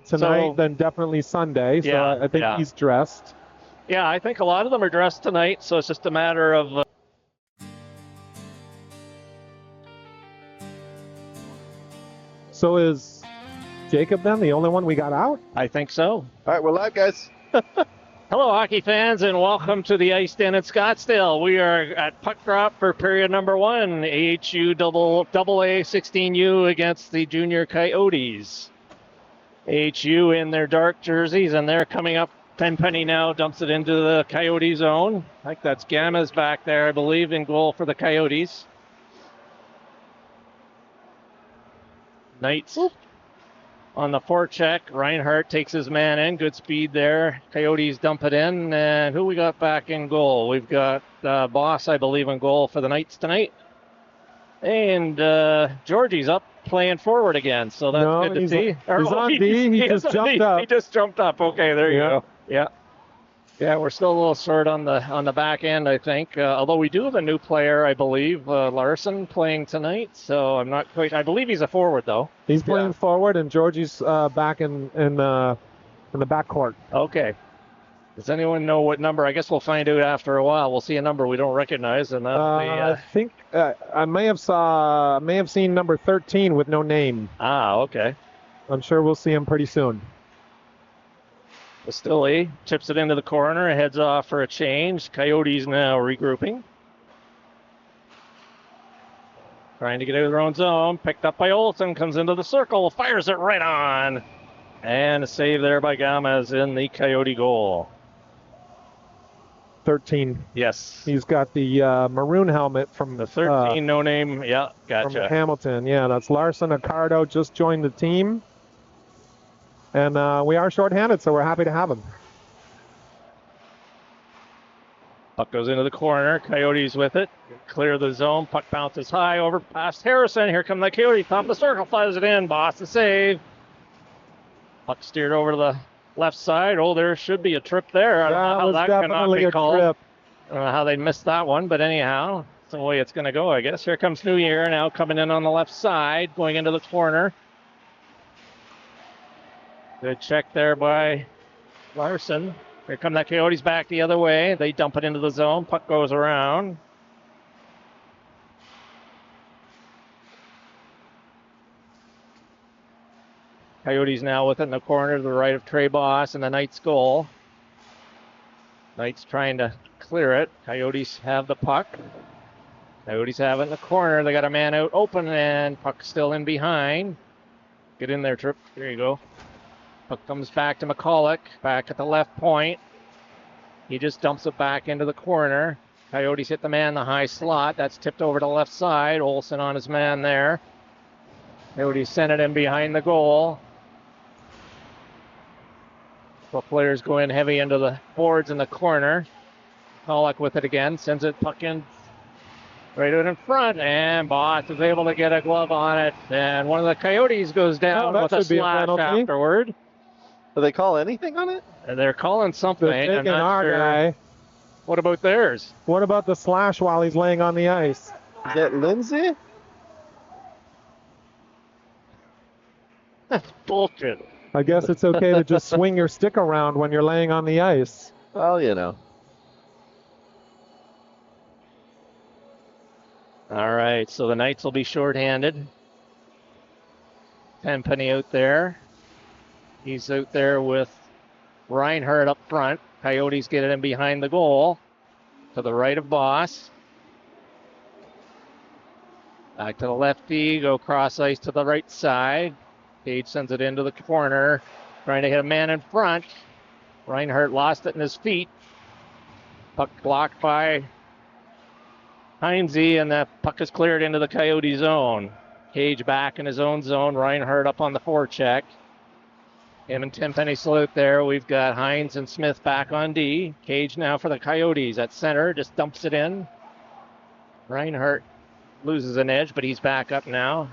tonight, then definitely Sunday. So Yeah, I think yeah. he's dressed. Yeah, I think a lot of them are dressed tonight, so it's just a matter of... So is Jacob then the only one we got out? I think so. All right, we're live, guys. Hello, hockey fans, and welcome to the Ice Den in Scottsdale. We are at puck drop for period number 1, AHU AA 16U against the Junior Coyotes. AHU in their dark jerseys, and they're coming up. Tenpenny now dumps it into the Coyote zone. I think that's Gamma's back there, I believe, in goal for the Coyotes. Knights on the forecheck. Reinhardt takes his man in. Good speed there. Coyotes dump it in. And who we got back in goal? We've got Boss, I believe, in goal for the Knights tonight. And Georgie's up playing forward again. So that's good to see. He's on D. He just jumped up. He just jumped up. Okay, there you go. Yeah. Yeah, we're still a little short on the back end, I think. Although we do have a new player, I believe, Larson, playing tonight. So I'm not quite. I believe he's a forward, though. He's playing forward, and Georgie's back in the backcourt. Okay. Does anyone know what number? I guess we'll find out after a while. We'll see a number we don't recognize, and I think I may have seen number 13 with no name. Ah, okay. I'm sure we'll see him pretty soon. Bastilli chips it into the corner, heads off for a change. Coyotes now regrouping. Trying to get out of their own zone. Picked up by Olsen, comes into the circle, fires it right on. And a save there by Gammas in the Coyote goal. 13. Yes. He's got the maroon helmet from the 13, no name. Yeah, gotcha. From Hamilton. Yeah, that's Larson. Accardo just joined the team. And we are shorthanded, so we're happy to have him. Puck goes into the corner. Coyotes with it. Clear the zone. Puck bounces high over past Harrison. Here come the Coyotes. Top of the circle. Flies it in. Boston save. Puck steered over to the left side. Oh, there should be a trip there. I don't know how that cannot be called. Trip. I don't know how they missed that one, but anyhow, that's the way it's going to go, I guess. Here comes New Year now coming in on the left side, going into the corner. Good check there by Larson. Here come the Coyotes back the other way. They dump it into the zone. Puck goes around. Coyotes now with it in the corner to the right of Trey Boss and the Knights goal. Knights trying to clear it. Coyotes have the puck. Coyotes have it in the corner. They got a man out open and puck still in behind. Get in there, Trip. There you go. Puck comes back to McCulloch, back at the left point. He just dumps it back into the corner. Coyotes hit the man in the high slot. That's tipped over to the left side. Olsen on his man there. Coyotes sent it in behind the goal. The players go in heavy into the boards in the corner. McCulloch with it again, sends it puck in right out in front, and Boss is able to get a glove on it. And one of the Coyotes goes down with a slash afterward. Do they call anything on it? They're calling something. They're taking our guy. What about theirs? What about the slash while he's laying on the ice? Is that Lindsay? That's bullshit. I guess it's okay to just swing your stick around when you're laying on the ice. Well, you know. All right, so the Knights will be shorthanded. Tenpenny out there. He's out there with Reinhardt up front. Coyotes get it in behind the goal. To the right of Boss. Back to the lefty, go cross ice to the right side. Cage sends it into the corner. Trying to hit a man in front. Reinhardt lost it in his feet. Puck blocked by Heinze, and that puck is cleared into the Coyote zone. Cage back in his own zone. Reinhardt up on the forecheck. Him and Tenpenny salute there. We've got Hines and Smith back on D. Cage now for the Coyotes at center. Just dumps it in. Reinhardt loses an edge, but he's back up now.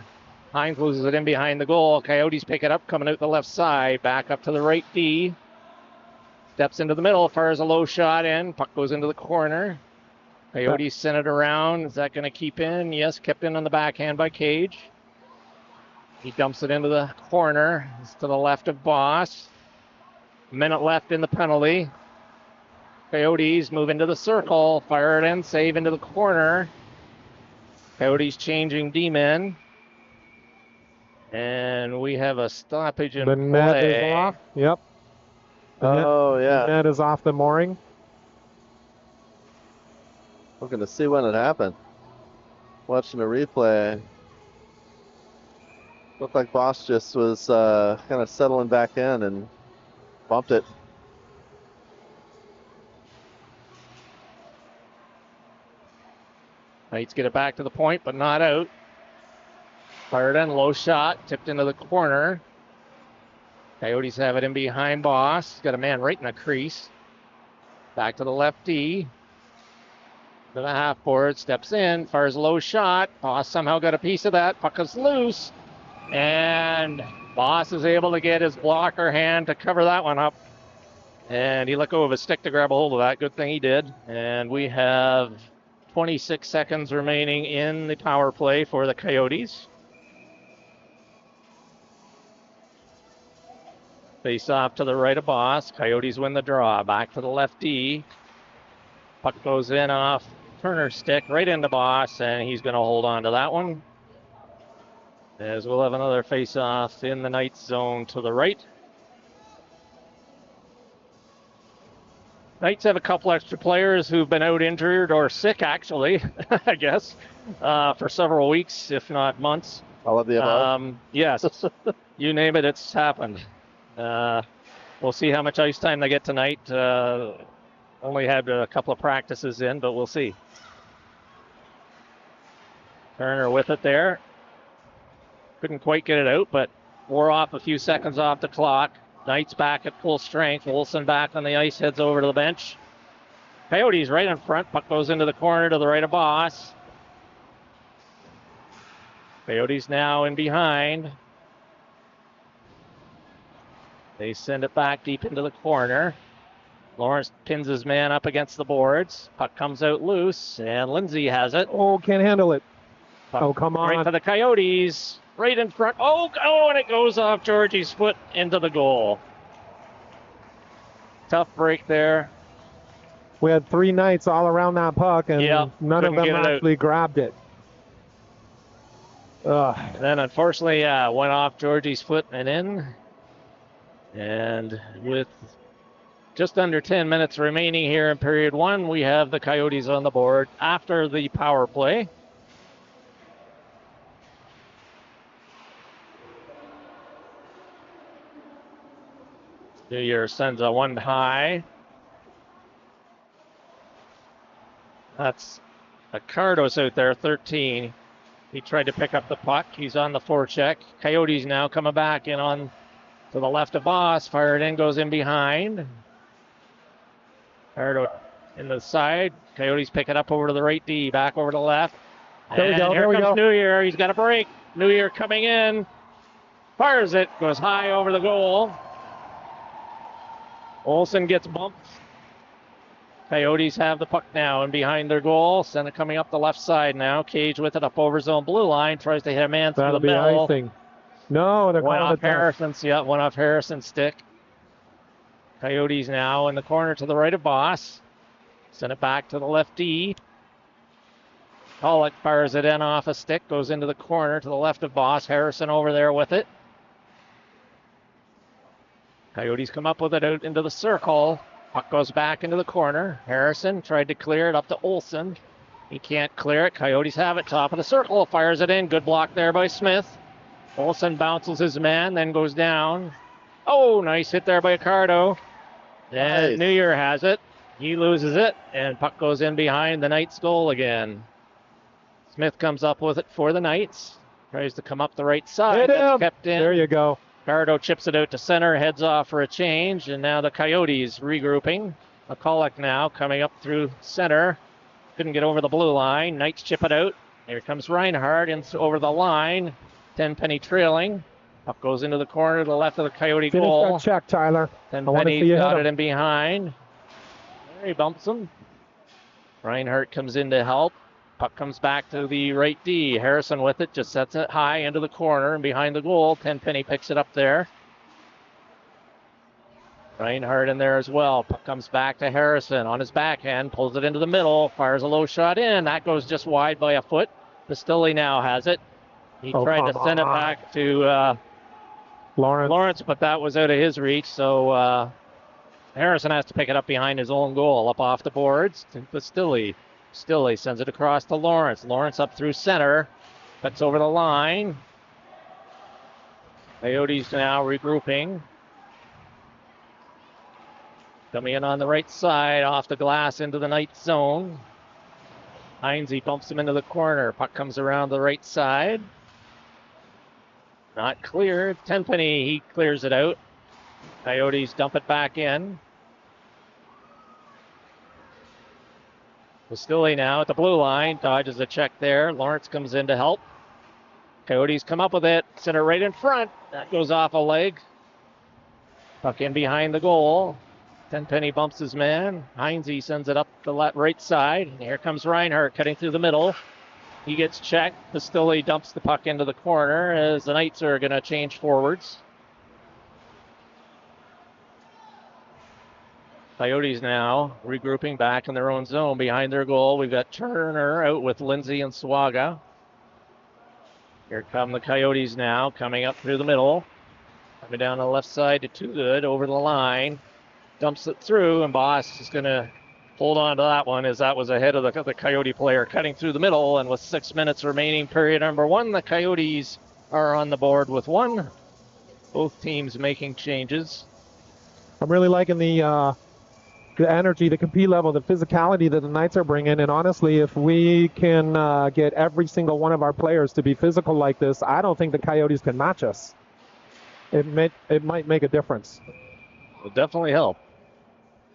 Hines loses it in behind the goal. Coyotes pick it up, coming out the left side. Back up to the right D. Steps into the middle, fires a low shot in. Puck goes into the corner. Coyotes sent it around. Is that going to keep in? Yes, kept in on the backhand by Cage. He dumps it into the corner. It's to the left of Boss. Minute left in the penalty. Coyotes move into the circle. Fire it in. Save into the corner. Coyotes changing D-men. And we have a stoppage in The net is play. off. Yep. Oh, The yeah. net is off the mooring. I'm going to see when it happened. Watching a replay. Looked like Boss just was kind of settling back in and bumped it. Knights get it back to the point, but not out. Fired in, low shot, tipped into the corner. Coyotes have it in behind Boss. Got a man right in the crease. Back to the lefty. To the half board, steps in, fires a low shot. Boss somehow got a piece of that. Puck is loose. And Boss is able to get his blocker hand to cover that one up. And he let go of his stick to grab a hold of that. Good thing he did. And we have 26 seconds remaining in the power play for the Coyotes. Face off to the right of Boss. Coyotes win the draw. Back to the lefty. Puck goes in off Turner's stick right into Boss, and he's going to hold on to that one. As we'll have another face-off in the Knights zone to the right. Knights have a couple extra players who've been out injured or sick, actually, I guess, for several weeks, if not months. All of the above. Yes, you name it, it's happened. We'll see how much ice time they get tonight. Only had a couple of practices in, but we'll see. Turner with it there. Couldn't quite get it out, but wore off a few seconds off the clock. Knights back at full strength. Olsen back on the ice, heads over to the bench. Coyotes right in front. Puck goes into the corner to the right of Boss. Coyotes now in behind. They send it back deep into the corner. Lawrence pins his man up against the boards. Puck comes out loose, and Lindsay has it. Oh, can't handle it. Puck Oh, come on. right for the Coyotes. Right in front. Oh, and it goes off Georgie's foot into the goal. Tough break there. We had 3 Knights all around that puck, and Yeah, none of couldn't them get it out. actually grabbed it. Ugh. And then unfortunately went off Georgie's foot and in. And with just under 10 minutes remaining here in period 1, we have the Coyotes on the board after the power play. New Year sends a one high. That's Accardo's out there, 13. He tried to pick up the puck. He's on the forecheck. Coyotes now coming back in on to the left of Boss. Fired in, goes in behind. Accardo in the side. Coyotes pick it up over to the right D, back over to the left. There we go, Here there we comes go. New Year. He's got a break. New Year coming in. Fires it, goes high over the goal. Olsen gets bumped. Coyotes have the puck now and behind their goal. Send it coming up the left side now. Cage with it up over zone blue line. Tries to hit a man through That'll the be middle. icing. No, they're One calling off it back. Harrison's. Yeah, one off Harrison's stick. Coyotes now in the corner to the right of Boss. Send it back to the lefty. Pollock fires it in off a stick. Goes into the corner to the left of Boss. Harrison over there with it. Coyotes come up with it out into the circle. Puck goes back into the corner. Harrison tried to clear it up to Olsen. He can't clear it. Coyotes have it. Top of the circle. Fires it in. Good block there by Smith. Olsen bounces his man, then goes down. Oh, nice hit there by Accardo. And Nice. New Year has it. He loses it, and puck goes in behind the Knights' goal again. Smith comes up with it for the Knights. Tries to come up the right side. Hit That's him. kept in. There you go. Accardo chips it out to center, heads off for a change, and now the Coyotes regrouping. McCulloch now coming up through center. Couldn't get over the blue line. Knights chip it out. Here comes Reinhardt over the line. Tenpenny trailing. Puck goes into the corner to the left of the Coyote Finish goal. that check, Tyler. I want to Tenpenny's see you hit got him. it in behind. There he bumps him. Reinhardt comes in to help. Puck comes back to the right D. Harrison with it, just sets it high into the corner and behind the goal. Tenpenny picks it up there. Reinhardt in there as well. Puck comes back to Harrison on his backhand, pulls it into the middle, fires a low shot in. That goes just wide by a foot. Bastilli now has it. He tried to send it back to Lawrence, but that was out of his reach. So Harrison has to pick it up behind his own goal, up off the boards to Bastilli. Bastilli sends it across to Lawrence. Lawrence up through center, cuts over the line. Coyotes now regrouping. Coming in on the right side, off the glass into the Knights zone. Heinze bumps him into the corner. Puck comes around the right side. Not cleared. Tenpenny, he clears it out. Coyotes dump it back in. Bastilli now at the blue line. Dodges a check there. Lawrence comes in to help. Coyotes come up with it. Center right in front. That goes off a leg. Puck in behind the goal. Tenpenny bumps his man. Heinze sends it up the right side. And here comes Reinhardt cutting through the middle. He gets checked. Bastilli dumps the puck into the corner as the Knights are going to change forwards. Coyotes now regrouping back in their own zone behind their goal. We've got Turner out with Lindsay and Swaga. Here come the Coyotes now, coming up through the middle. Coming down the left side to Too Good over the line. Dumps it through, and Boss is going to hold on to that one as that was ahead of the Coyote player cutting through the middle. And with 6 minutes remaining, period number one, the Coyotes are on the board with one. Both teams making changes. I'm really liking the energy, the compete level, the physicality that the Knights are bringing. And honestly, if we can get every single one of our players to be physical like this, I don't think the Coyotes can match us. It might make a difference. It'll definitely help.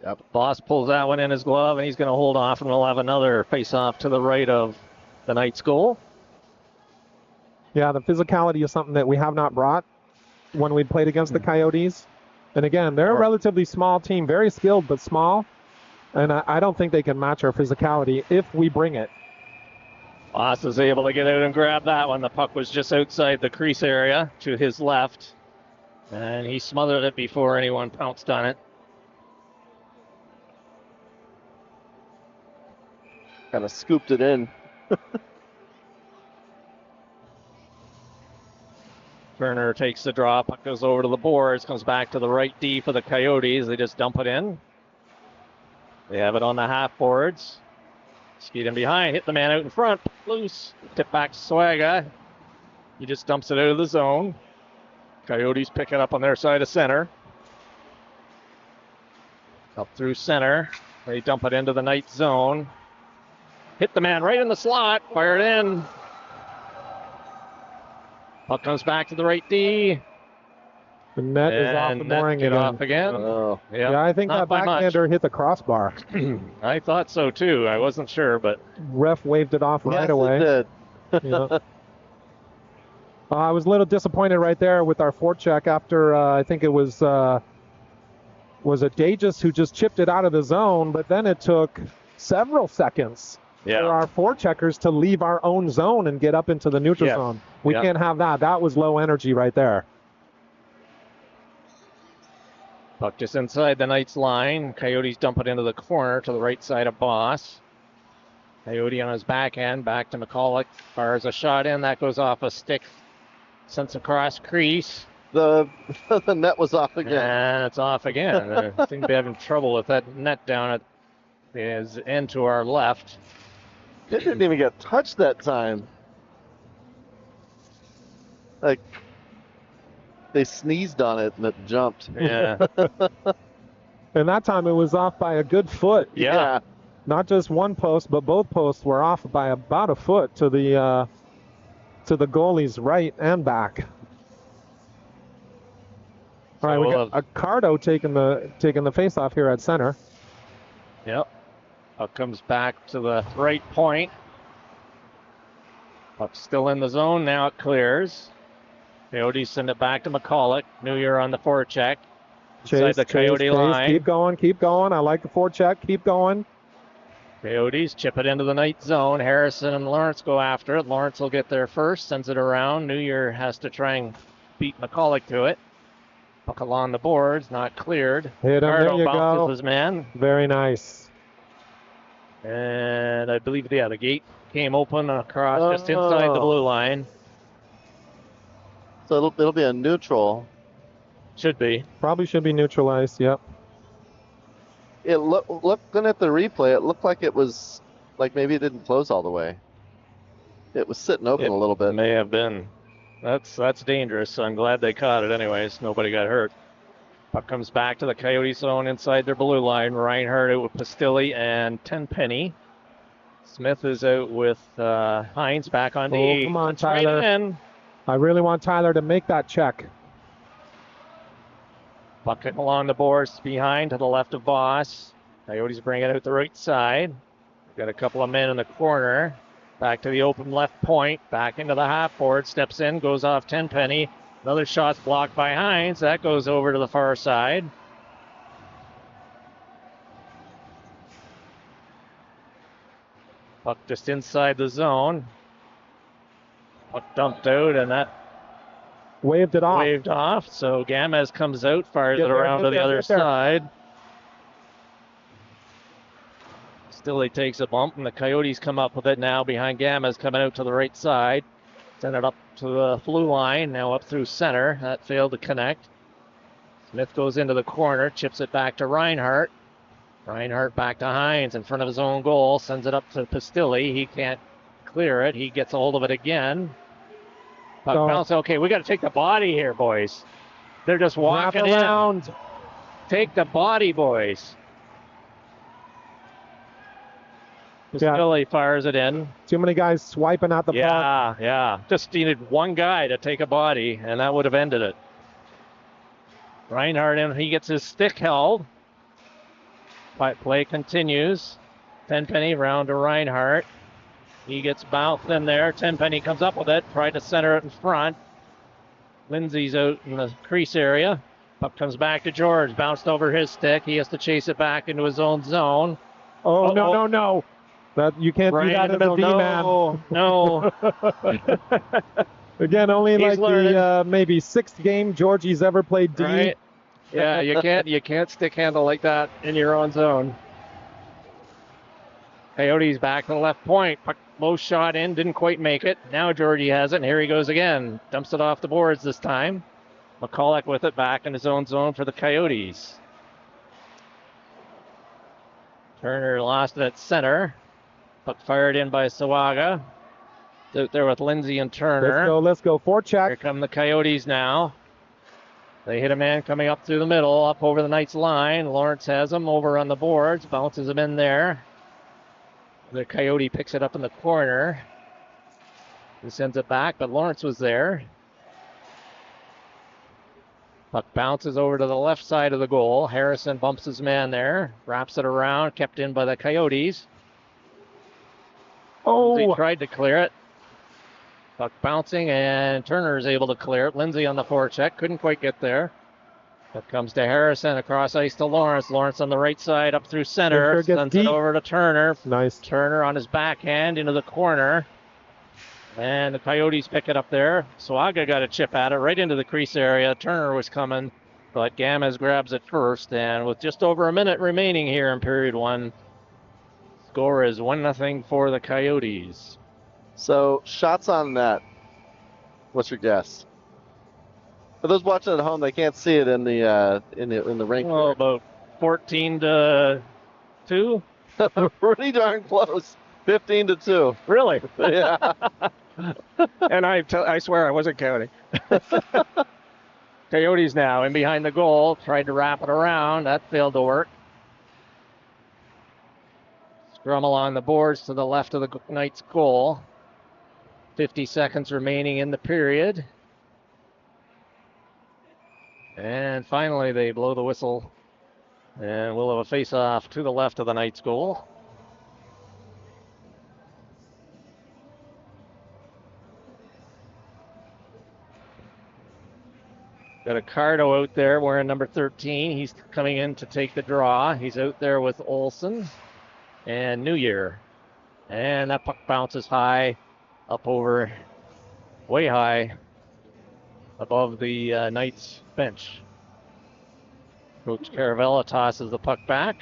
Yep. Boss pulls that one in his glove, and he's going to hold off, and we'll have another face-off to the right of the Knights' goal. Yeah, the physicality is something that we have not brought when we played against the Coyotes. And again, they're a relatively small team, very skilled but small. And I don't think they can match our physicality if we bring it. Boss is able to get out and grab that one. The puck was just outside the crease area to his left. And he smothered it before anyone pounced on it. Kind of scooped it in. Turner takes the draw. Puck goes over to the boards. Comes back to the right D for the Coyotes. They just dump it in. They have it on the half boards. Skeet in behind. Hit the man out in front. Loose. Tip back to Swaga. He just dumps it out of the zone. Coyotes pick it up on their side of center. Up through center. They dump it into the Knights zone. Hit the man right in the slot. Fired in. Puck comes back to the right D. The net is off the mooring again. Off again. Oh. Yeah, I think that backhander hit the crossbar. I thought so too. I wasn't sure, but ref waved it off right away. It did. Yeah. I was a little disappointed right there with our forecheck after I think it was it Dages who just chipped it out of the zone, but then it took several seconds for our forecheckers to leave our own zone and get up into the neutral zone. We can't have that. That was low energy right there. Puck just inside the Knights line. Coyotes dump it into the corner to the right side of Boss. Coyote on his backhand, back to McCulloch. Fires a shot in. That goes off a stick. Sends across crease. The net was off again. And it's off again. I think they're having trouble with that net down at his end to our left. It didn't even get touched that time. Like, they sneezed on it and it jumped. Yeah. And that time it was off by a good foot. Yeah. Not just one post, but both posts were off by about a foot to the goalie's right and back. All right, we got Accardo taking the face-off here at center. Yep. Puck comes back to the right point. Puck still in the zone. Now it clears. Coyotes send it back to McCulloch. New Year on the forecheck. Inside the Coyote line. Keep going. I like the forecheck. Keep going. Coyotes chip it into the night zone. Harrison and Lawrence go after it. Lawrence will get there first, sends it around. New Year has to try and beat McCulloch to it. Puck along the boards, not cleared. Hit him. There Cardo you bounces go. his man. Very nice. And I believe, the gate came open across just inside the blue line. So it'll be a neutral. Should be. Probably should be neutralized. Yep. It looking at the replay, it looked like it was like maybe it didn't close all the way. It was sitting open a little bit. May have been. That's dangerous. So I'm glad they caught it anyways. Nobody got hurt. Puck comes back to the Coyote zone inside their blue line. Reinhardt out with Pastilli and Tenpenny. Smith is out with Hines back on the eight. Come on, That's right Tyler. in. I really want Tyler to make that check. Puck along the boards behind to the left of Boss. Coyotes bring it out the right side. Got a couple of men in the corner. Back to the open left point. Back into the half board. Steps in, goes off Tenpenny. Another shot's blocked by Hines. That goes over to the far side. Puck just inside the zone. Puck dumped out, and that Waved it off. waved off. So Gamez comes out, fires Get it there, around get to the there, other get there. side. Still, he takes a bump, and the Coyotes come up with it now behind Gamez, coming out to the right side. Send it up to the blue line, now up through center. That failed to connect. Smith goes into the corner, chips it back to Reinhardt. Reinhardt back to Hines in front of his own goal, sends it up to Pastilli. He can't clear it. He gets a hold of it again. Puck bounce. Okay, we got to take the body here, boys. They're just walking Wrap around. in. Take the body, boys. Pastilli fires it in. Too many guys swiping at the puck. Yeah. Just needed one guy to take a body, and that would have ended it. Reinhardt in. He gets his stick held. Play continues. Tenpenny round to Reinhardt. He gets bounced in there. Tenpenny comes up with it. Tried to center it in front. Lindsay's out in the crease area. Puck comes back to George. Bounced over his stick. He has to chase it back into his own zone. Oh, no. That you can't do that as a D-man. No. Again, only He's like learning. the maybe sixth game Georgie's ever played D. Right? Yeah, you can't stick handle like that in your own zone. Coyotes back to the left point. Puck low shot in, didn't quite make it. Now Georgie has it, and here he goes again. Dumps it off the boards this time. McCulloch with it back in his own zone for the Coyotes. Turner lost it at center. Puck fired in by Sawaga. Out there with Lindsay and Turner. Let's go. Here Forecheck. come the Coyotes now. They hit a man coming up through the middle, up over the Knights line. Lawrence has him over on the boards, bounces him in there. The Coyote picks it up in the corner. He sends it back, but Lawrence was there. Puck bounces over to the left side of the goal. Harrison bumps his man there, wraps it around, kept in by the Coyotes. He tried to clear it. Puck bouncing, and Turner is able to clear it. Lindsay on the forecheck, couldn't quite get there. That comes to Harrison, across ice to Lawrence. Lawrence on the right side, up through center. Sends it over to Turner. Nice. Turner on his backhand into the corner. And the Coyotes pick it up there. Sawaga got a chip at it right into the crease area. Turner was coming, but Gamez grabs it first. And with just over a minute remaining here in period one, score is 1-0 for the Coyotes. So shots on net. What's your guess? For those watching at home, they can't see it in the rink. Well, about 14-2. Pretty darn close. 15-2. Really? Yeah. And I swear I wasn't counting. Coyotes now in behind the goal. Tried to wrap it around. That failed to work. Scrum along the boards to the left of the Knights' goal. 50 seconds remaining in the period. And finally they blow the whistle. And we'll have a face-off to the left of the Knights' goal. Got a Cardo out there wearing number 13. He's coming in to take the draw. He's out there with Olsen. and New Year. And that puck bounces high, up over, way high, above the Knights bench. Coach Caravella tosses the puck back.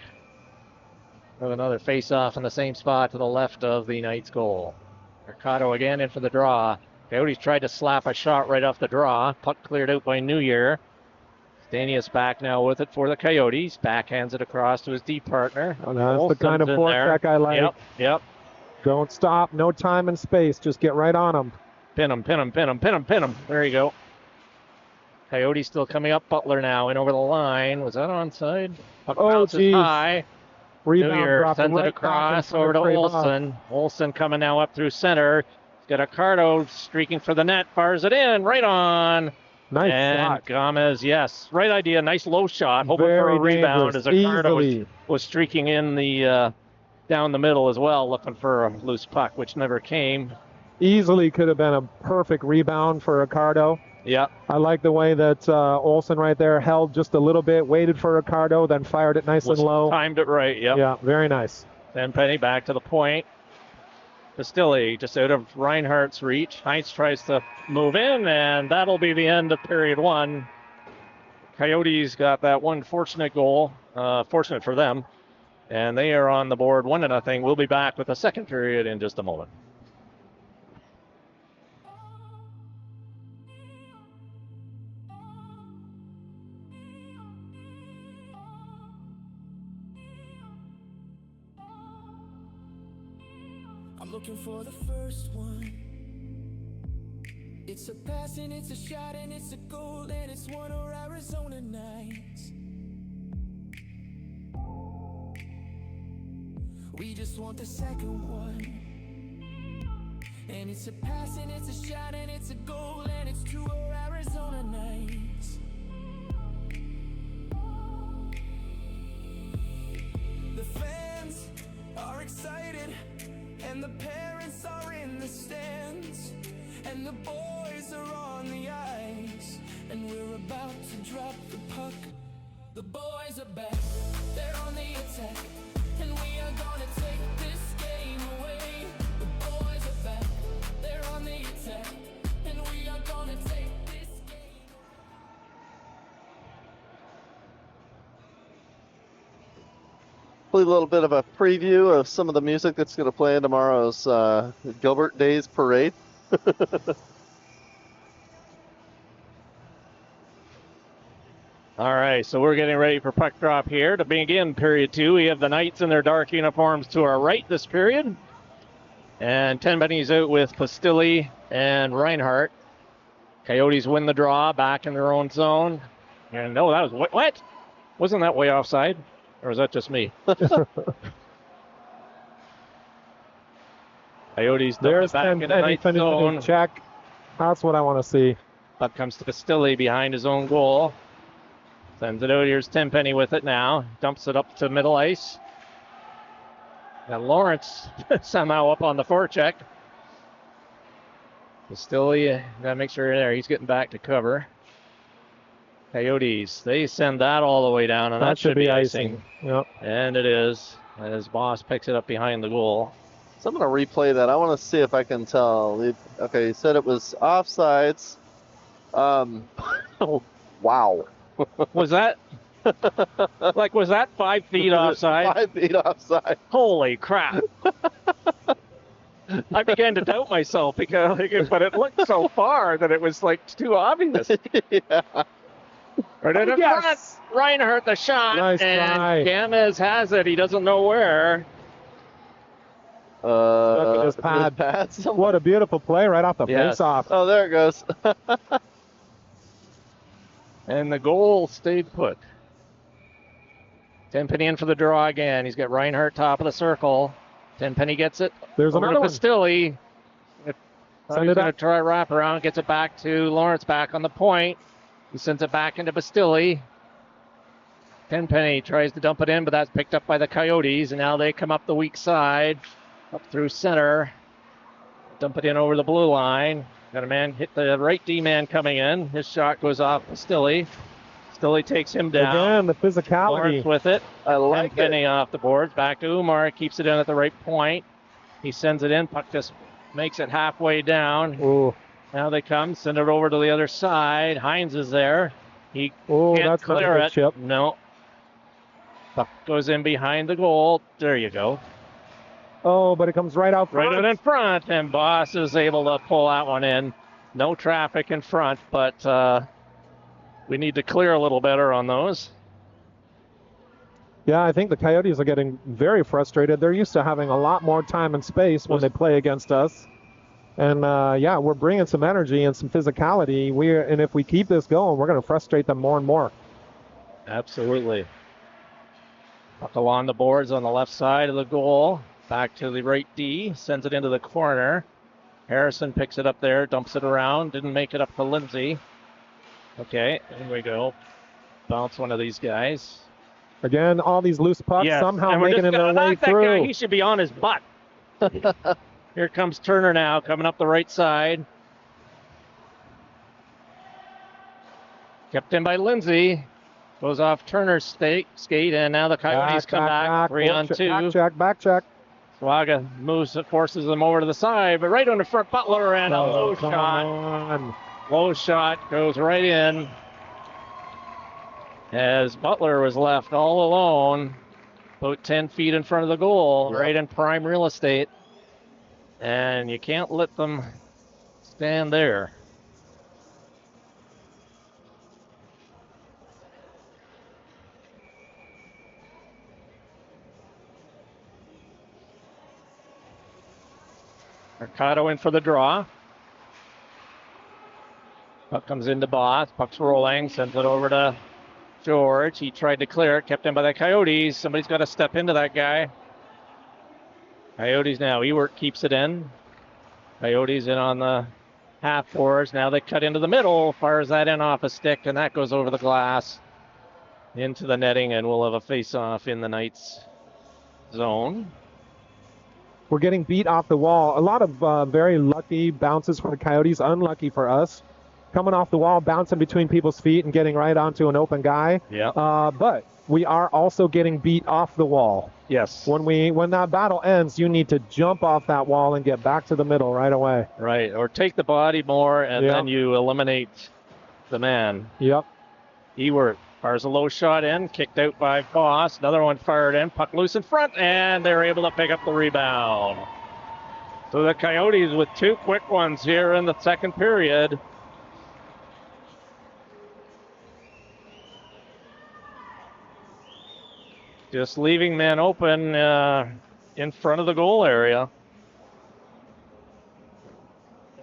With another face-off in the same spot to the left of the Knights goal. Mercado again in for the draw. Coyotes tried to slap a shot right off the draw. Puck cleared out by New Year. Stanius back now with it for the Coyotes. Backhands it across to his D partner. Oh, that's the kind of forecheck I like. Yep. Don't stop. No time and space. Just get right on them. Pin him. There you go. Coyotes still coming up. Butler now in over the line. Was that onside? Puck bounces high. Rebound New Year sends it across over to Olsen. Olsen coming now up through center. He's got Ricardo streaking for the net. Fires it in. Right on. Nice and shot. Gomez, yes. Right idea. Nice low shot. Hoping for a rebound as Ricardo was streaking in the down the middle as well, looking for a loose puck, which never came. Easily could have been a perfect rebound for Ricardo. Yeah. I like the way that Olsen right there held just a little bit, waited for Ricardo, then fired it nice and low. Timed it right, yep. Yeah, very nice. Then Penny back to the point. Castilli just out of Reinhardt's reach. Heinz tries to move in, and that'll be the end of period one. Coyotes got that one fortunate goal, fortunate for them, and they are on the board 1-0. We'll be back with the second period in just a moment. I'm looking for the first one. It's a pass and it's a shot and it's a goal and it's one of Arizona nights. We just want the second one. And it's a pass and it's a shot and it's a goal and it's two of Arizona nights. The fans are excited and the parents are in the stands, and the boys are on the ice, and we're about to drop the puck. The boys are back, they're on the attack, and we are gonna take this game away. The boys are back, they're on the attack, and we are gonna take this game away. A little bit of a preview of some of the music that's going to play in tomorrow's Gilbert Days Parade. All right, so we're getting ready for puck drop here to begin period two. We have the Knights in their dark uniforms to our right this period. And Tenpenny's out with Pastilli and Reinhardt. Coyotes win the draw back in their own zone. And no, that was what? Wasn't that way offside? Or was that just me? Coyotes There's back in the Knights zone. Check. That's what I want to see. Puck comes to Pastilli behind his own goal. Sends it out. Here's Tenpenny with it now. Dumps it up to middle ice. And Lawrence somehow up on the forecheck. Pastilli, gotta make sure you're there. He's getting back to cover. Coyotes, they send that all the way down, and that should be icing. Yep. And it is, as Boss picks it up behind the goal. So I'm going to replay that. I want to see if I can tell. Okay, you said it was offsides. Oh, wow. Was that, was that 5 feet offside? 5 feet offside. Holy crap. I began to doubt myself, but it looked so far that it was too obvious. Yeah. Right in front, Reinhardt the shot, nice and try. Gamez has it. He doesn't know where. Look at his pad. What a beautiful play right off the face-off. Oh, there it goes. And the goal stayed put. Tenpenny in for the draw again. He's got Reinhardt top of the circle. Tenpenny gets it. There's over another to Pastilli. He's going to try wrap around. Gets it back to Lawrence back on the point. He sends it back into Pastilli. Tenpenny tries to dump it in, but that's picked up by the Coyotes. And now they come up the weak side, up through center. Dump it in over the blue line. Got a man hit the right D-man coming in. His shot goes off Pastilli. Pastilli takes him down. Again, the Lawrence physicality. with it. I like it. Penny off the boards. Back to Umar. Keeps it in at the right point. He sends it in. Puck just makes it halfway down. Ooh. Now they come. Send it over to the other side. Hines is there. He Oh, can't that's not a clear good it. chip. No. Puck goes in behind the goal. There you go. Oh, but it comes right out front. Right out in front. And Boss is able to pull that one in. No traffic in front, but we need to clear a little better on those. Yeah, I think the Coyotes are getting very frustrated. They're used to having a lot more time and space when they play against us. And yeah, we're bringing some energy and some physicality. And if we keep this going, we're going to frustrate them more and more. Absolutely. Puck along the boards on the left side of the goal. Back to the right D. Sends it into the corner. Harrison picks it up there, dumps it around. Didn't make it up to Lindsay. Okay, here we go. Bounce one of these guys. Again, all these loose pucks Yes, somehow and we're making just their gonna way knock that guy. through. He should be on his butt. Here comes Turner now, coming up the right side. Kept in by Lindsay. Goes off Turner's skate, and now the Coyotes come back. 3-on-2. Back check. Swaga moves it, forces them over to the side, but right on the front, Butler, and a low come shot. on. Low shot goes right in. As Butler was left all alone, about 10 feet in front of the goal, right in prime real estate. And you can't let them stand there. Mercado in for the draw. Puck comes into Boss. Puck's rolling. Sends it over to George. He tried to clear it. Kept in by the Coyotes. Somebody's got to step into that guy. Coyotes now. Ewert keeps it in. Coyotes in on the half boards. Now they cut into the middle. Fires that in off a stick, and that goes over the glass into the netting, and we'll have a face-off in the Knights zone. We're getting beat off the wall. A lot of very lucky bounces for the Coyotes, unlucky for us. Coming off the wall, bouncing between people's feet and getting right onto an open guy. Yeah. But we are also getting beat off the wall. Yes. When that battle ends, you need to jump off that wall and get back to the middle right away. Right, or take the body more, and then you eliminate the man. Yep. Ewert fires a low shot in, kicked out by Boss. Another one fired in, puck loose in front, and they're able to pick up the rebound. So the Coyotes with two quick ones here in the second period. Just leaving men open in front of the goal area.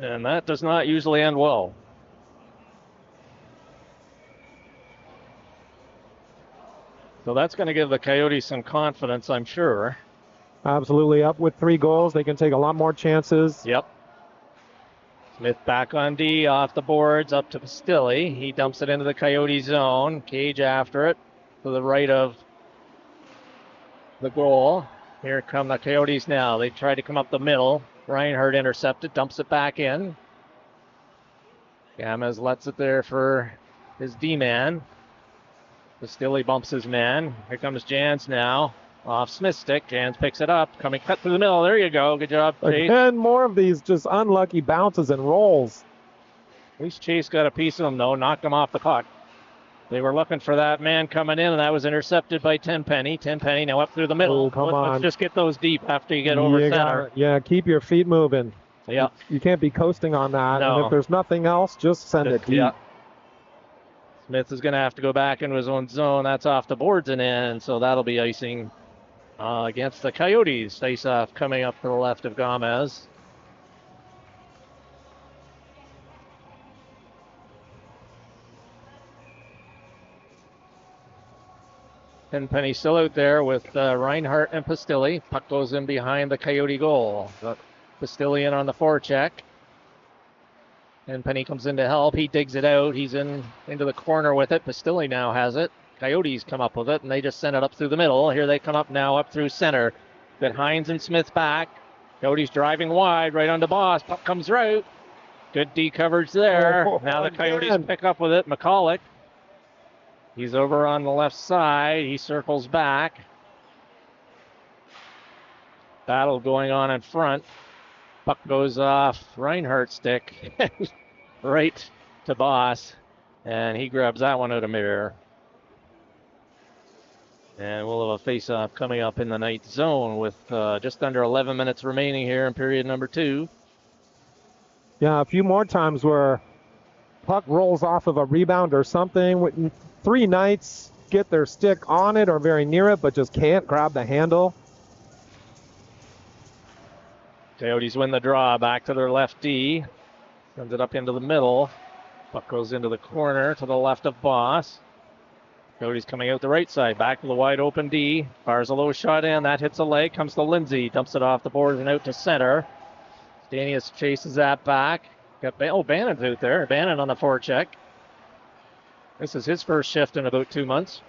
And that does not usually end well. So that's going to give the Coyotes some confidence, I'm sure. Absolutely. Up with 3 goals, they can take a lot more chances. Yep. Smith back on D, off the boards, up to Pastilli. He dumps it into the Coyote zone. Cage after it to the right of the goal. Here come the Coyotes now. They try to come up the middle. Reinhardt intercepted, dumps it back in. Gamez lets it there for his D-man. Pastilli bumps his man. Here comes Jans now. Off Smith's stick. Jans picks it up. Coming cut through the middle. There you go. Good job, Chase. Again, more of these just unlucky bounces and rolls. At least Chase got a piece of them, though. Knocked him off the puck. They were looking for that man coming in, and that was intercepted by Tenpenny. Tenpenny now up through the middle. Oh, come on. Let's just get those deep after you get over center. Yeah, keep your feet moving. Yeah. You can't be coasting on that. No. And if there's nothing else, just send it deep. Yeah. Smith is going to have to go back into his own zone. That's off the boards and in, so that'll be icing against the Coyotes. Face-off coming up to the left of Gomez. Tenpenny still out there with Reinhardt and Pastilli. Puck goes in behind the Coyote goal. Got Pastilli in on the forecheck. Tenpenny comes in to help. He digs it out. He's into the corner with it. Pastilli now has it. Coyotes come up with it, and they just send it up through the middle. Here they come up now up through center. Got Hines and Smith back. Coyotes driving wide right onto Boss. Puck comes right. Good D coverage there. Now the Coyotes pick up with it. McCulloch. He's over on the left side. He circles back. Battle going on in front. Puck goes off Reinhardt's stick right to Boss, and he grabs that one out of midair. And we'll have a face-off coming up in the night zone with just under 11 minutes remaining here in period number 2. Yeah, a few more times where puck rolls off of a rebound or something. 3 Knights get their stick on it or very near it, but just can't grab the handle. Coyotes win the draw. Back to their left D. Sends it up into the middle. Puck goes into the corner to the left of Boss. Coyotes coming out the right side. Back to the wide open D. Fires a low shot in. That hits a leg. Comes to Lindsay. Dumps it off the boards and out to center. Stanius chases that back. Bannon's out there. Bannon on the forecheck. This is his first shift in about 2 months.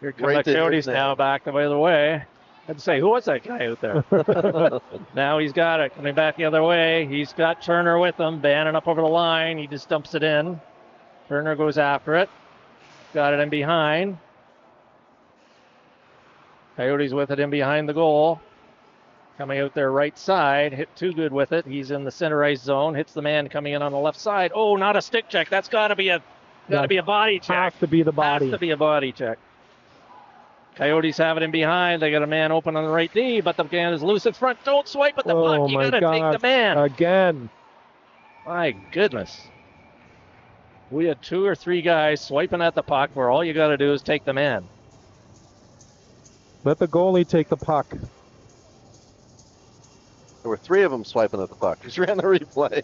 Here come the Coyotes now back the other way. I'd say, who was that guy out there? Now he's got it. Coming back the other way. He's got Turner with him. Bannon up over the line. He just dumps it in. Turner goes after it. Got it in behind. Coyotes with it in behind the goal. Coming out their right side. Hit too good with it. He's in the center ice zone. Hits the man coming in on the left side. Oh, not a stick check. That's got to be a body check. Has to be the body. Has to be a body check. Coyotes have it in behind. They got a man open on the right D, but the man is loose in front. Don't swipe at the puck. You got to take the man. Again. My goodness. We had 2 or 3 guys swiping at the puck where all you got to do is take the man. Let the goalie take the puck. There were 3 of them swiping at the puck. Just ran the replay.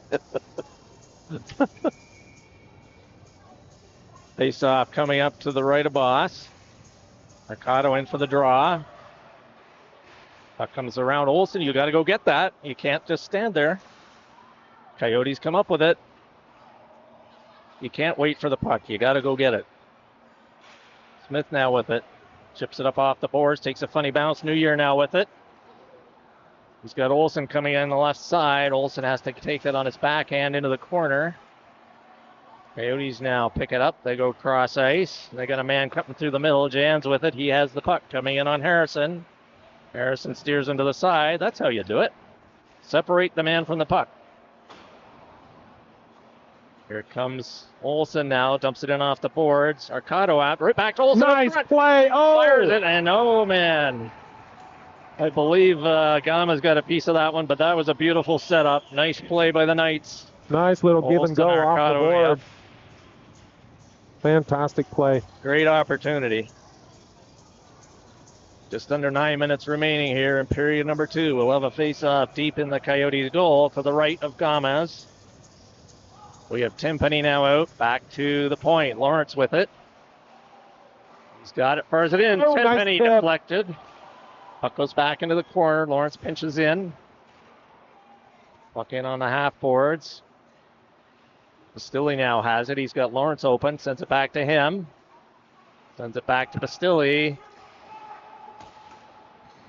Face off coming up to the right of Boss. Mercado in for the draw. Puck comes around Olsen. You got to go get that. You can't just stand there. Coyotes come up with it. You can't wait for the puck. You got to go get it. Smith now with it. Chips it up off the boards. Takes a funny bounce. New Year now with it. He's got Olsen coming in the left side. Olsen has to take it on his backhand into the corner. Coyotes now pick it up. They go cross ice. They got a man coming through the middle. Jan's with it. He has the puck coming in on Harrison. Harrison steers him to the side. That's how you do it. Separate the man from the puck. Here comes Olsen now. Dumps it in off the boards. Arcado out. Right back to Olsen. Nice play. Oh! Fires it. And oh, man. I believe Gama's got a piece of that one, but that was a beautiful setup. Nice play by the Knights. Nice little give and go off the board. Yep. Fantastic play. Great opportunity. Just under 9 minutes remaining here in period number 2. We'll have a face-off deep in the Coyotes' goal to the right of Gomez. We have Timpany now out. Back to the point. Lawrence with it. He's got it. Fires it in. Oh, Timpany nice deflected. Puck goes back into the corner. Lawrence pinches in. Puck in on the half boards. Bastilli now has it. He's got Lawrence open. Sends it back to him. Sends it back to Bastilli.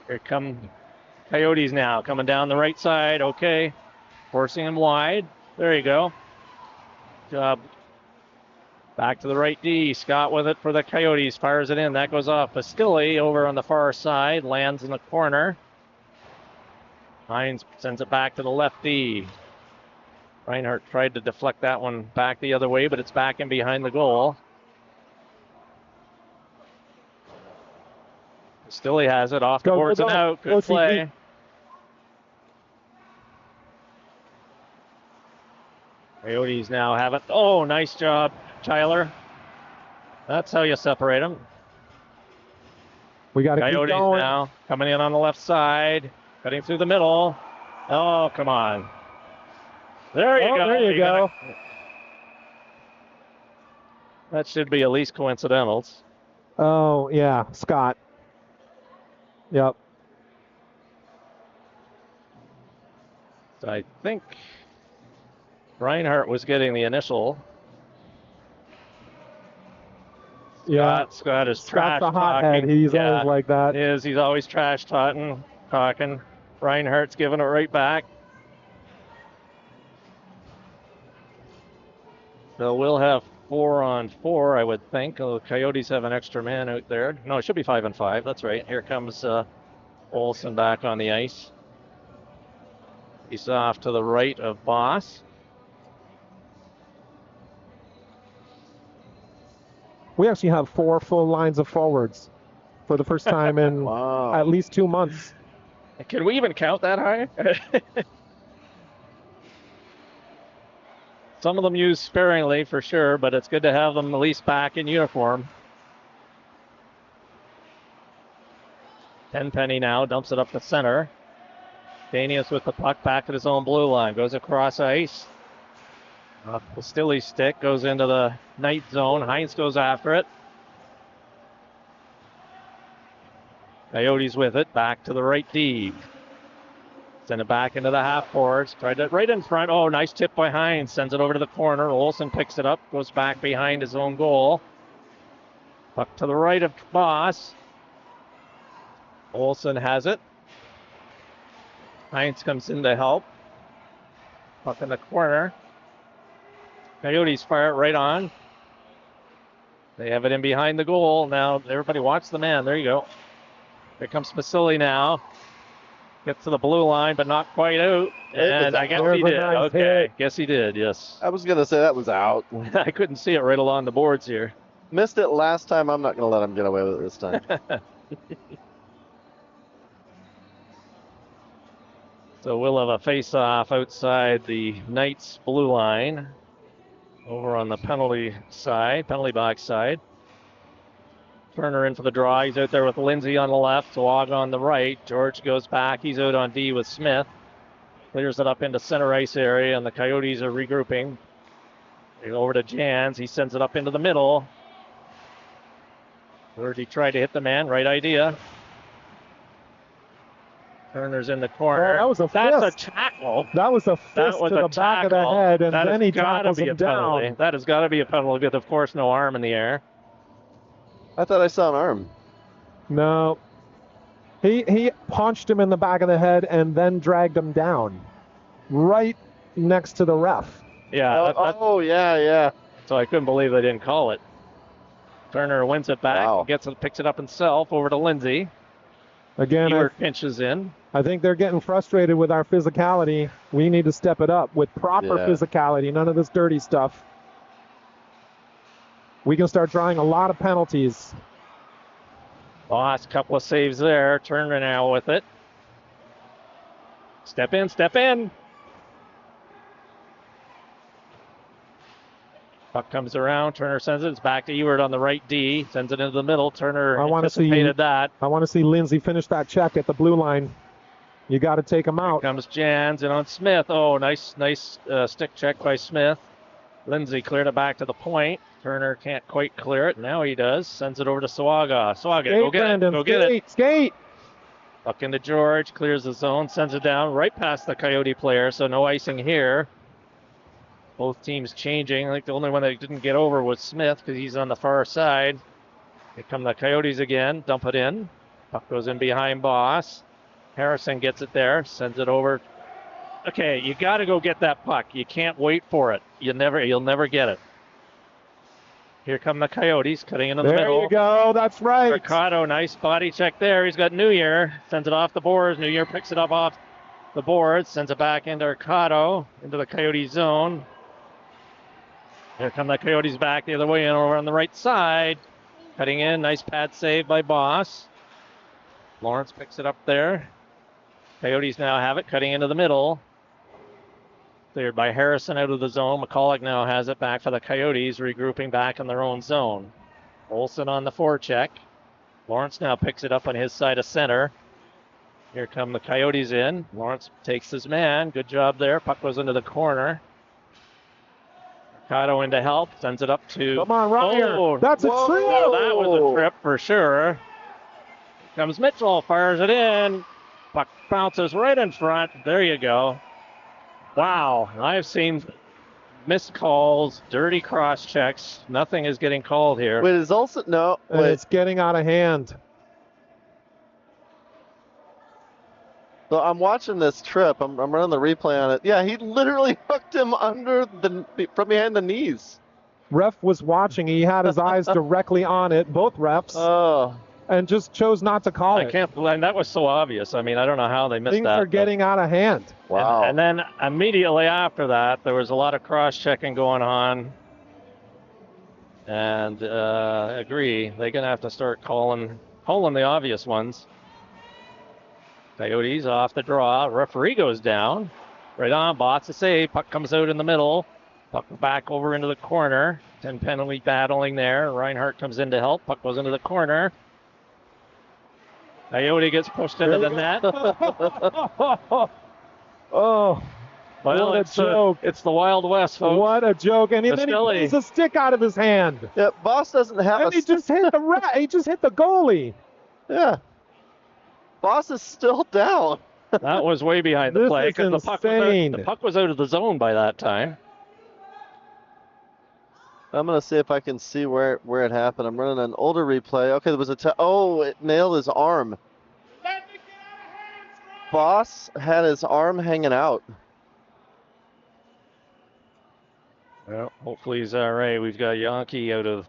Here come Coyotes now. Coming down the right side. Okay. Forcing him wide. There you go. Job. Back to the right D. Scott with it for the Coyotes. Fires it in. That goes off. Bastilli over on the far side. Lands in the corner. Hines sends it back to the left D. Reinhardt tried to deflect that one back the other way, but it's back in behind the goal. Bastilli has it off the boards and out. Good play. Coyotes now have it. Oh, nice job, Tyler. That's how you separate them. We got to keep Coyotes going. now coming in on the left side, cutting through the middle. Oh, come on. There you go. There you go. That should be at least coincidental. Oh, yeah. Scott. Yep. So I think Reinhardt was getting the initial. Yeah. Scott is Scott's trash the hothead. talking. He's always like that. He's always trash talking. Reinhardt's giving it right back. So we'll have 4-on-4, I would think. Oh, the Coyotes have an extra man out there. No, it should be 5-on-5. That's right. Here comes Olsen back on the ice. He's off to the right of Boss. We actually have 4 full lines of forwards for the first time in Wow. at least 2 months. Can we even count that high? Some of them used sparingly for sure, but it's good to have them at least back in uniform. Tenpenny now dumps it up the center. Danius with the puck back at his own blue line. Goes across ice. Off the Stilly stick. Goes into the night zone. Heinz goes after it. Coyotes with it. Back to the right D. Send it back into the half boards. Tried it right in front. Oh, nice tip by Heinz. Sends it over to the corner. Olsen picks it up. Goes back behind his own goal. Puck to the right of Boss. Olsen has it. Heinz comes in to help. Puck in the corner. Coyotes fire it right on. They have it in behind the goal. Now everybody watch the man. There you go. Here comes Vasily now. Gets to the blue line, but not quite out. And I guess he did. Okay. Guess he did, yes. I was going to say that was out. I couldn't see it right along the boards here. Missed it last time. I'm not going to let him get away with it this time. So we'll have a face-off outside the Knights blue line. Over on the penalty box side. Turner in for the draw. He's out there with Lindsay on the left, Swag on the right. George goes back. He's out on D with Smith. Clears it up into center ice area, and the Coyotes are regrouping. They go over to Jans. He sends it up into the middle. He tried to hit the man. Right idea. Turner's in the corner. Oh, that's a tackle. That was a fist to the back of the head, and then he tackles him down. That has got to be a penalty with, of course, no arm in the air. I thought I saw an arm. No. He punched him in the back of the head and then dragged him down. Right next to the ref. Yeah. Yeah. So I couldn't believe they didn't call it. Turner wins it back. Wow. Picks it up himself over to Lindsay. Again, Ewert pinches in. I think they're getting frustrated with our physicality. We need to step it up with proper physicality, none of this dirty stuff. We can start drawing a lot of penalties. Boss, couple of saves there. Turner now with it. Step in. Puck comes around. Turner sends it. It's back to Ewert on the right D. Sends it into the middle. Turner anticipated that. I want to see Lindsay finish that check at the blue line. You got to take him out. Here comes Jans in on Smith. Oh, nice stick check by Smith. Lindsay cleared it back to the point. Turner can't quite clear it. Now he does. Sends it over to Swaga. Go get it. Go get it. Skate. Puck into George. Clears the zone. Sends it down right past the Coyote player. So no icing here. Both teams changing. I think the only one that didn't get over was Smith because he's on the far side. Here come the Coyotes again. Dump it in. Puck goes in behind Boss. Harrison gets it there. Sends it over. Okay, you got to go get that puck. You can't wait for it. You'll never get it. Here come the Coyotes cutting into the middle. There you go. That's right. Mercado, nice body check there. He's got New Year. Sends it off the boards. New Year picks it up off the boards. Sends it back into Mercado, into the Coyote zone. Here come the Coyotes back the other way and over on the right side. Cutting in. Nice pad save by Boss. Lawrence picks it up there. Coyotes now have it. Cutting into the middle. Cleared by Harrison out of the zone. McCulloch now has it back for the Coyotes, regrouping back in their own zone. Olsen on the forecheck. Lawrence now picks it up on his side of center. Here come the Coyotes in. Lawrence takes his man. Good job there. Puck goes into the corner. Mercado in to help. Sends it up to... Come on, Ryan. That's a trip. That was a trip for sure. Comes Mitchell. Fires it in. Puck bounces right in front. There you go. Wow, I've seen missed calls, dirty cross checks. Nothing is getting called here. Wait, is Olsen? No. And it's getting out of hand. So I'm watching this trip. I'm running the replay on it. Yeah, he literally hooked him from behind the knees. Ref was watching. He had his eyes directly on it, both refs, Oh, and just chose not to call I it. can't believe that was so obvious. I mean, I don't know how they missed Things that. are getting out of hand. wow. And then immediately after that, there was a lot of cross-checking going on. And agree, they're going to have to start calling the obvious ones. Coyotes off the draw. Referee goes down. Right on. Bots to save. Puck comes out in the middle. Puck back over into the corner. 10 penalty battling there. Reinhardt comes in to help. Puck goes into the corner. Coyote gets pushed into the net. Oh, Well, what a joke. It's the Wild West, folks. What a joke. And then he Castelli. pulls a stick out of his hand. Yeah, Boss doesn't have And he just hit he just hit the goalie. Yeah. Boss is still down. That was way behind the This play is because insane. the puck was out of the zone by that time. I'm going to see if I can see where it happened. I'm running an older replay. Okay, there was it nailed his arm. Boss had his arm hanging out. Well, hopefully he's all right. We've got Yankee out of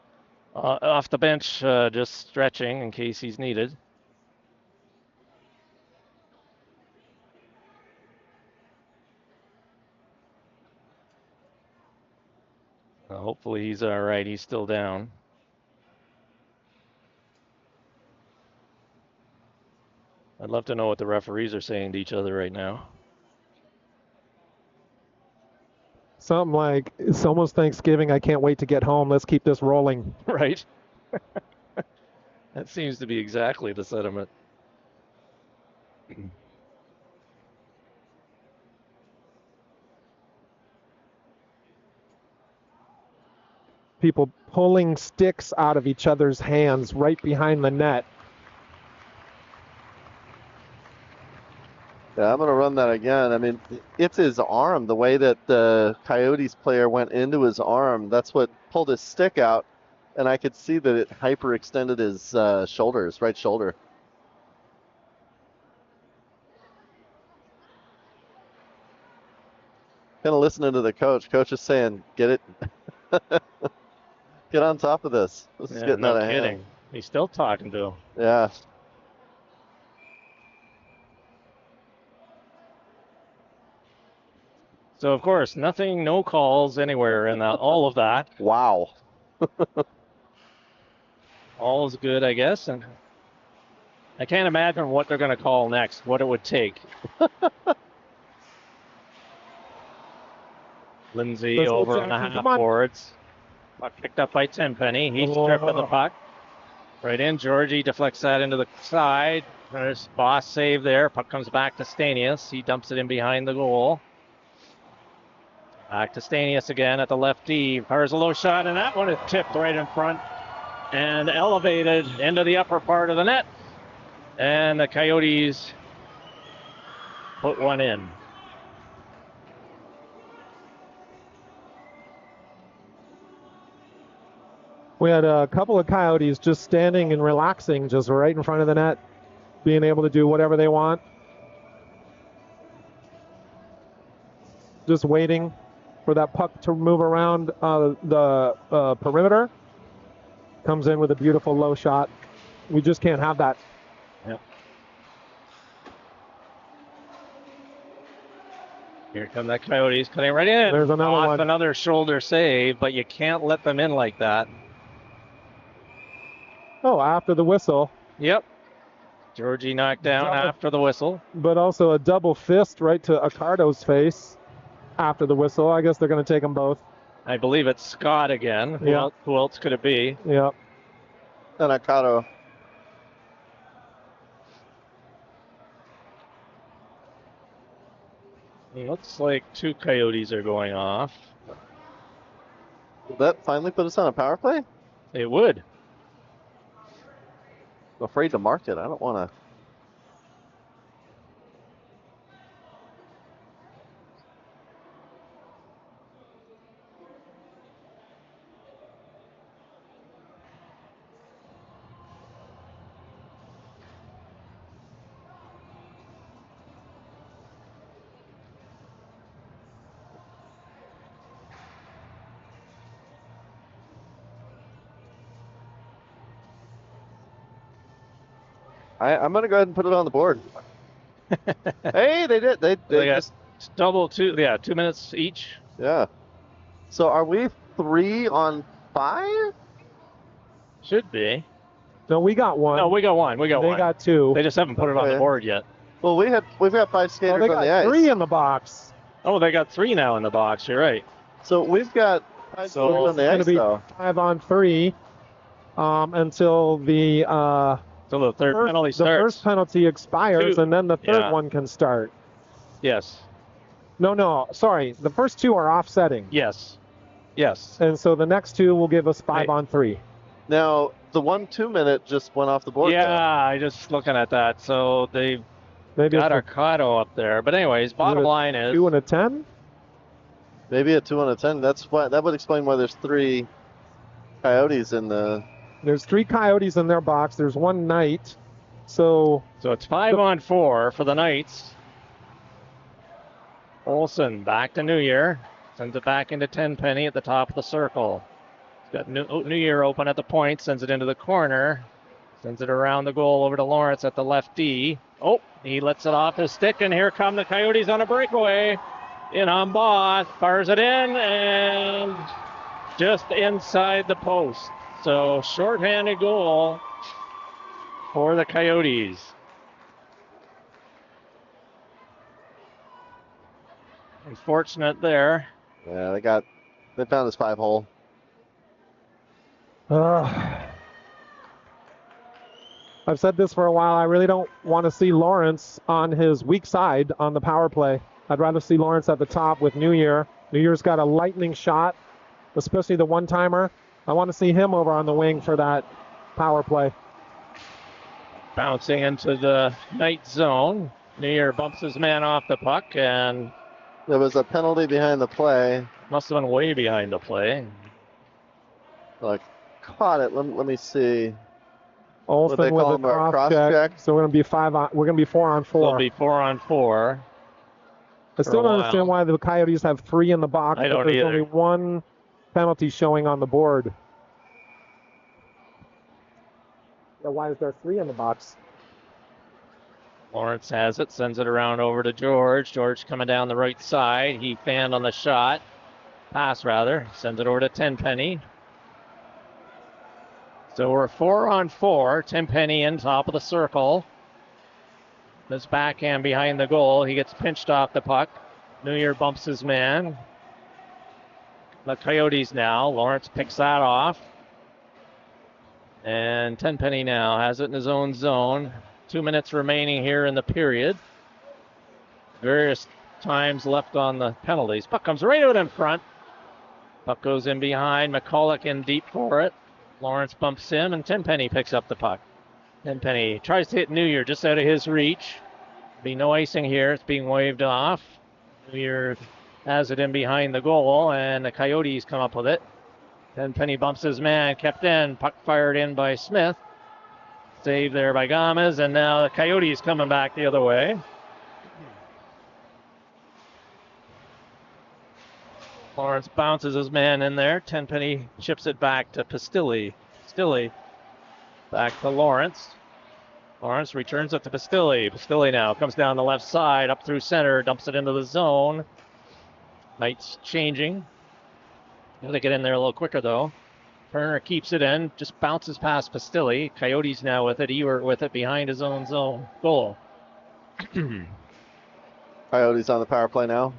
off the bench, just stretching in case he's needed. Hopefully he's all right. He's still down. I'd love to know what the referees are saying to each other right now. Something like, it's almost Thanksgiving. I can't wait to get home. Let's keep this rolling. Right? That seems to be exactly the sentiment. People pulling sticks out of each other's hands right behind the net. Yeah, I'm going to run that again. I mean, it's his arm. The way that the Coyotes player went into his arm, that's what pulled his stick out. And I could see that it hyperextended his shoulders, right shoulder. Kind of listening to the coach. Coach is saying, get it. Get on top of this. This is getting no out of kidding. hand. He's still talking to him. Yeah. So, of course, no calls anywhere in all of that. Wow. All is good, I guess. And I can't imagine what they're going to call next, what it would take. Lindsay Let's go, over on the Jackson, half come on. boards. Puck picked up by Tenpenny. He's stripping the puck. Right in. Georgie deflects that into the side. There's Boss save there. Puck comes back to Stanius. He dumps it in behind the goal. Back to Stanius again at the left D. Fires a low shot, and that one is tipped right in front and elevated into the upper part of the net. And the Coyotes put one in. We had a couple of Coyotes just standing and relaxing just right in front of the net, being able to do whatever they want. Just waiting for that puck to move around the perimeter. Comes in with a beautiful low shot. We just can't have that. Yep. Here come the Coyotes cutting right in. There's another Off one. another shoulder save, but you can't let them in like that. Oh, after the whistle. Yep. Georgie knocked down after the whistle. But also a double fist right to Accardo's face after the whistle. I guess they're going to take them both. I believe it's Scott again. Yeah. Who else could it be? Yeah. And Accardo. Looks like two Coyotes are going off. Will that finally put us on a power play? It would. I'm afraid to mark it. I don't want to. I'm going to go ahead and put it on the board. Hey, they did. They got just, double 2 minutes each. yeah. So are we 3 on 5? Should be. No, we got one. No, we got one. We got They one. got 2. They just haven't put it on the Okay. board yet. Well, we've got 5 Oh, skaters they on the got ice. 3 in the box. Oh, they got 3 now in the box. You're right. So we've got 5 So skaters on It's the going to ice, be though. 5 on 3 until the So the third penalty the starts. first penalty expires, 2. and then the third Yeah. one can start. Yes. No, sorry. The first 2 are offsetting. Yes. Yes. And so the next 2 will give us 5 Right. on 3. Now, the 1-2 minute just went off the board. Yeah, though. I just looking at that. So they Maybe got it's Arcado up there. But anyways, bottom line a is 2 and a 10. Maybe a 2 on a 10. That would explain why there's 3 Coyotes in the. There's 3 Coyotes in their box. There's 1 Knight. So it's 5 on 4 for the Knights. Olsen back to New Year. Sends it back into Tenpenny at the top of the circle. He's got New Year open at the point. Sends it into the corner. Sends it around the goal over to Lawrence at the left D. Oh, he lets it off his stick, and here come the Coyotes on a breakaway. In on Boss. Fires it in, and just inside the post. So shorthanded goal for the Coyotes. Unfortunate there. Yeah, they found his 5 hole. I've said this for a while. I really don't want to see Lawrence on his weak side on the power play. I'd rather see Lawrence at the top with New Year. New Year's got a lightning shot, especially the one-timer. I want to see him over on the wing for that power play. Bouncing into the Knight zone. New Year bumps his man off the puck, and There was a penalty behind the play. must have been way behind the play. Like, caught it. Let me see. Olsen they with call a him, a cross check. cross-check? So we're gonna be 4 on 4. It'll be 4 on 4. I still a don't while. understand why the Coyotes have 3 in the box, I but don't there's either. only 1 penalty showing on the board. Yeah, why is there 3 in the box? Lawrence has it, sends it around over to George. George coming down the right side. He fanned on the shot. Pass, rather. Sends it over to Tenpenny. So we're 4 on 4. Tenpenny in top of the circle. This backhand behind the goal. He gets pinched off the puck. New Year bumps his man. The Coyotes now. Lawrence picks that off. And Tenpenny now has it in his own zone. 2 minutes remaining here in the period. Various times left on the penalties. Puck comes right out in front. Puck goes in behind. McCulloch in deep for it. Lawrence bumps him, and Tenpenny picks up the puck. Tenpenny tries to hit New Year just out of his reach. Be no icing here. It's being waved off. New Year has it in behind the goal, and the Coyotes come up with it. Tenpenny bumps his man, kept in. Puck fired in by Smith. Saved there by Gomez, and now the Coyotes coming back the other way. Lawrence bounces his man in there. Tenpenny chips it back to Pastilli. Pastilli back to Lawrence. Lawrence returns it to Pastilli. Pastilli now comes down the left side, up through center, dumps it into the zone. Knight's changing. Got to get in there a little quicker, though. Turner keeps it in, just bounces past Pastilli. Coyotes now with it. Ewert with it behind his own zone goal. Coyotes on the power play now.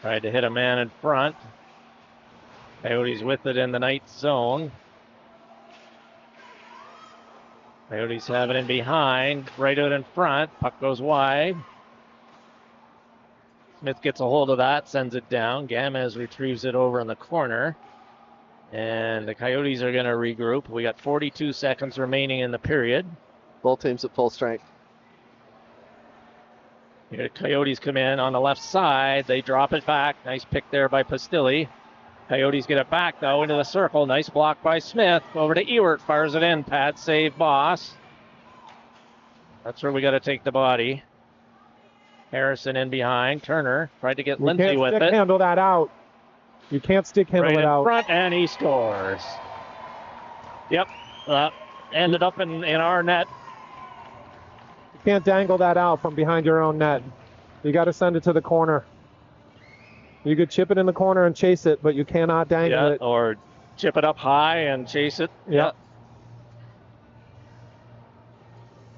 Tried to hit a man in front. Coyotes with it in the Knight zone. Coyotes have it in behind, right out in front. Puck goes wide. Smith gets a hold of that, sends it down. Gamez retrieves it over in the corner. And the Coyotes are going to regroup. We got 42 seconds remaining in the period. Both teams at full strength. Here the Coyotes come in on the left side. They drop it back. Nice pick there by Pastilli. Coyotes get it back, though, into the circle. Nice block by Smith. Over to Ewert. Fires it in. Pad save, Boss. That's where we got to take the body. Harrison in behind. Turner tried to get Lindsay with You can't stick it. handle that out. You can't stick handle Right it in out. front, and he scores. Yep. ended up in our net. You can't dangle that out from behind your own net. You got to send it to the corner. You could chip it in the corner and chase it, but you cannot dangle it. Or chip it up high and chase it. Yep.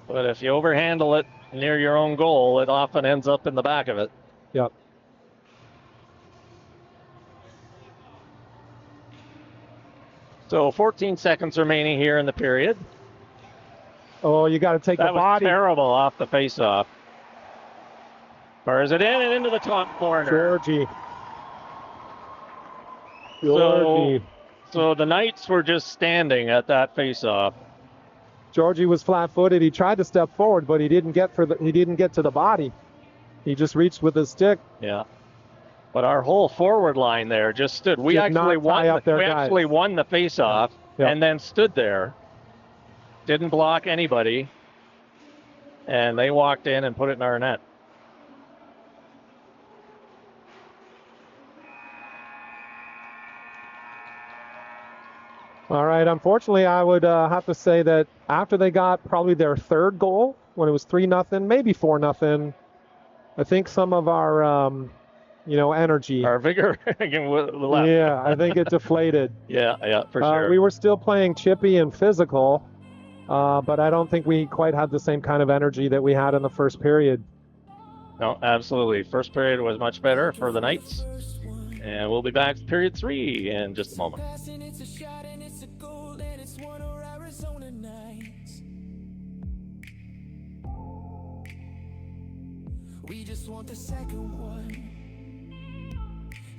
But if you overhandle it near your own goal, it often ends up in the back of it. Yep. So 14 seconds remaining here in the period. Oh, you got to take the That was body. terrible off the faceoff. Fires it in and into the top corner. Georgie. So the Knights were just standing at that faceoff. Georgie was flat-footed. He tried to step forward, but he didn't get to the body. He just reached with his stick. Yeah. But our whole forward line there just stood. We actually won the faceoff and then stood there. Didn't block anybody. And they walked in and put it in our net. All right. Unfortunately, I would have to say that after they got probably their third goal, when it was 3-0, maybe 4-0, I think some of our, energy. Our vigor left. Yeah, I think it deflated. Yeah, for sure. We were still playing chippy and physical, but I don't think we quite had the same kind of energy that we had in the first period. No, absolutely. First period was much better for the Knights. And we'll be back to period 3 in just a moment. We just want the second one.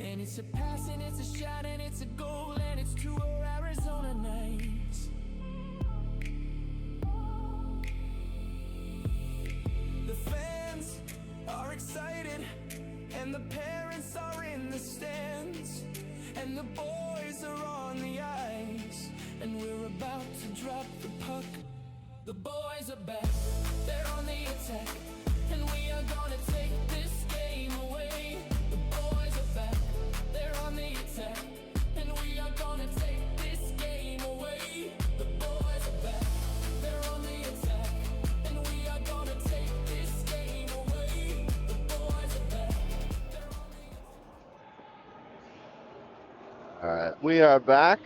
And it's a pass and it's a shot and it's a goal and it's 2 Arizona Knights. The fans are excited and the parents are in the stands and the boys are on the ice and we're about to drop the puck. The boys are back, they're on the attack. And we are gonna take this game away. The boys are back, they're on the attack. And we are gonna take this game away. The boys are back, they're on the attack. And we are gonna take this game away. The boys are back, they're on the attack. All right, we are back.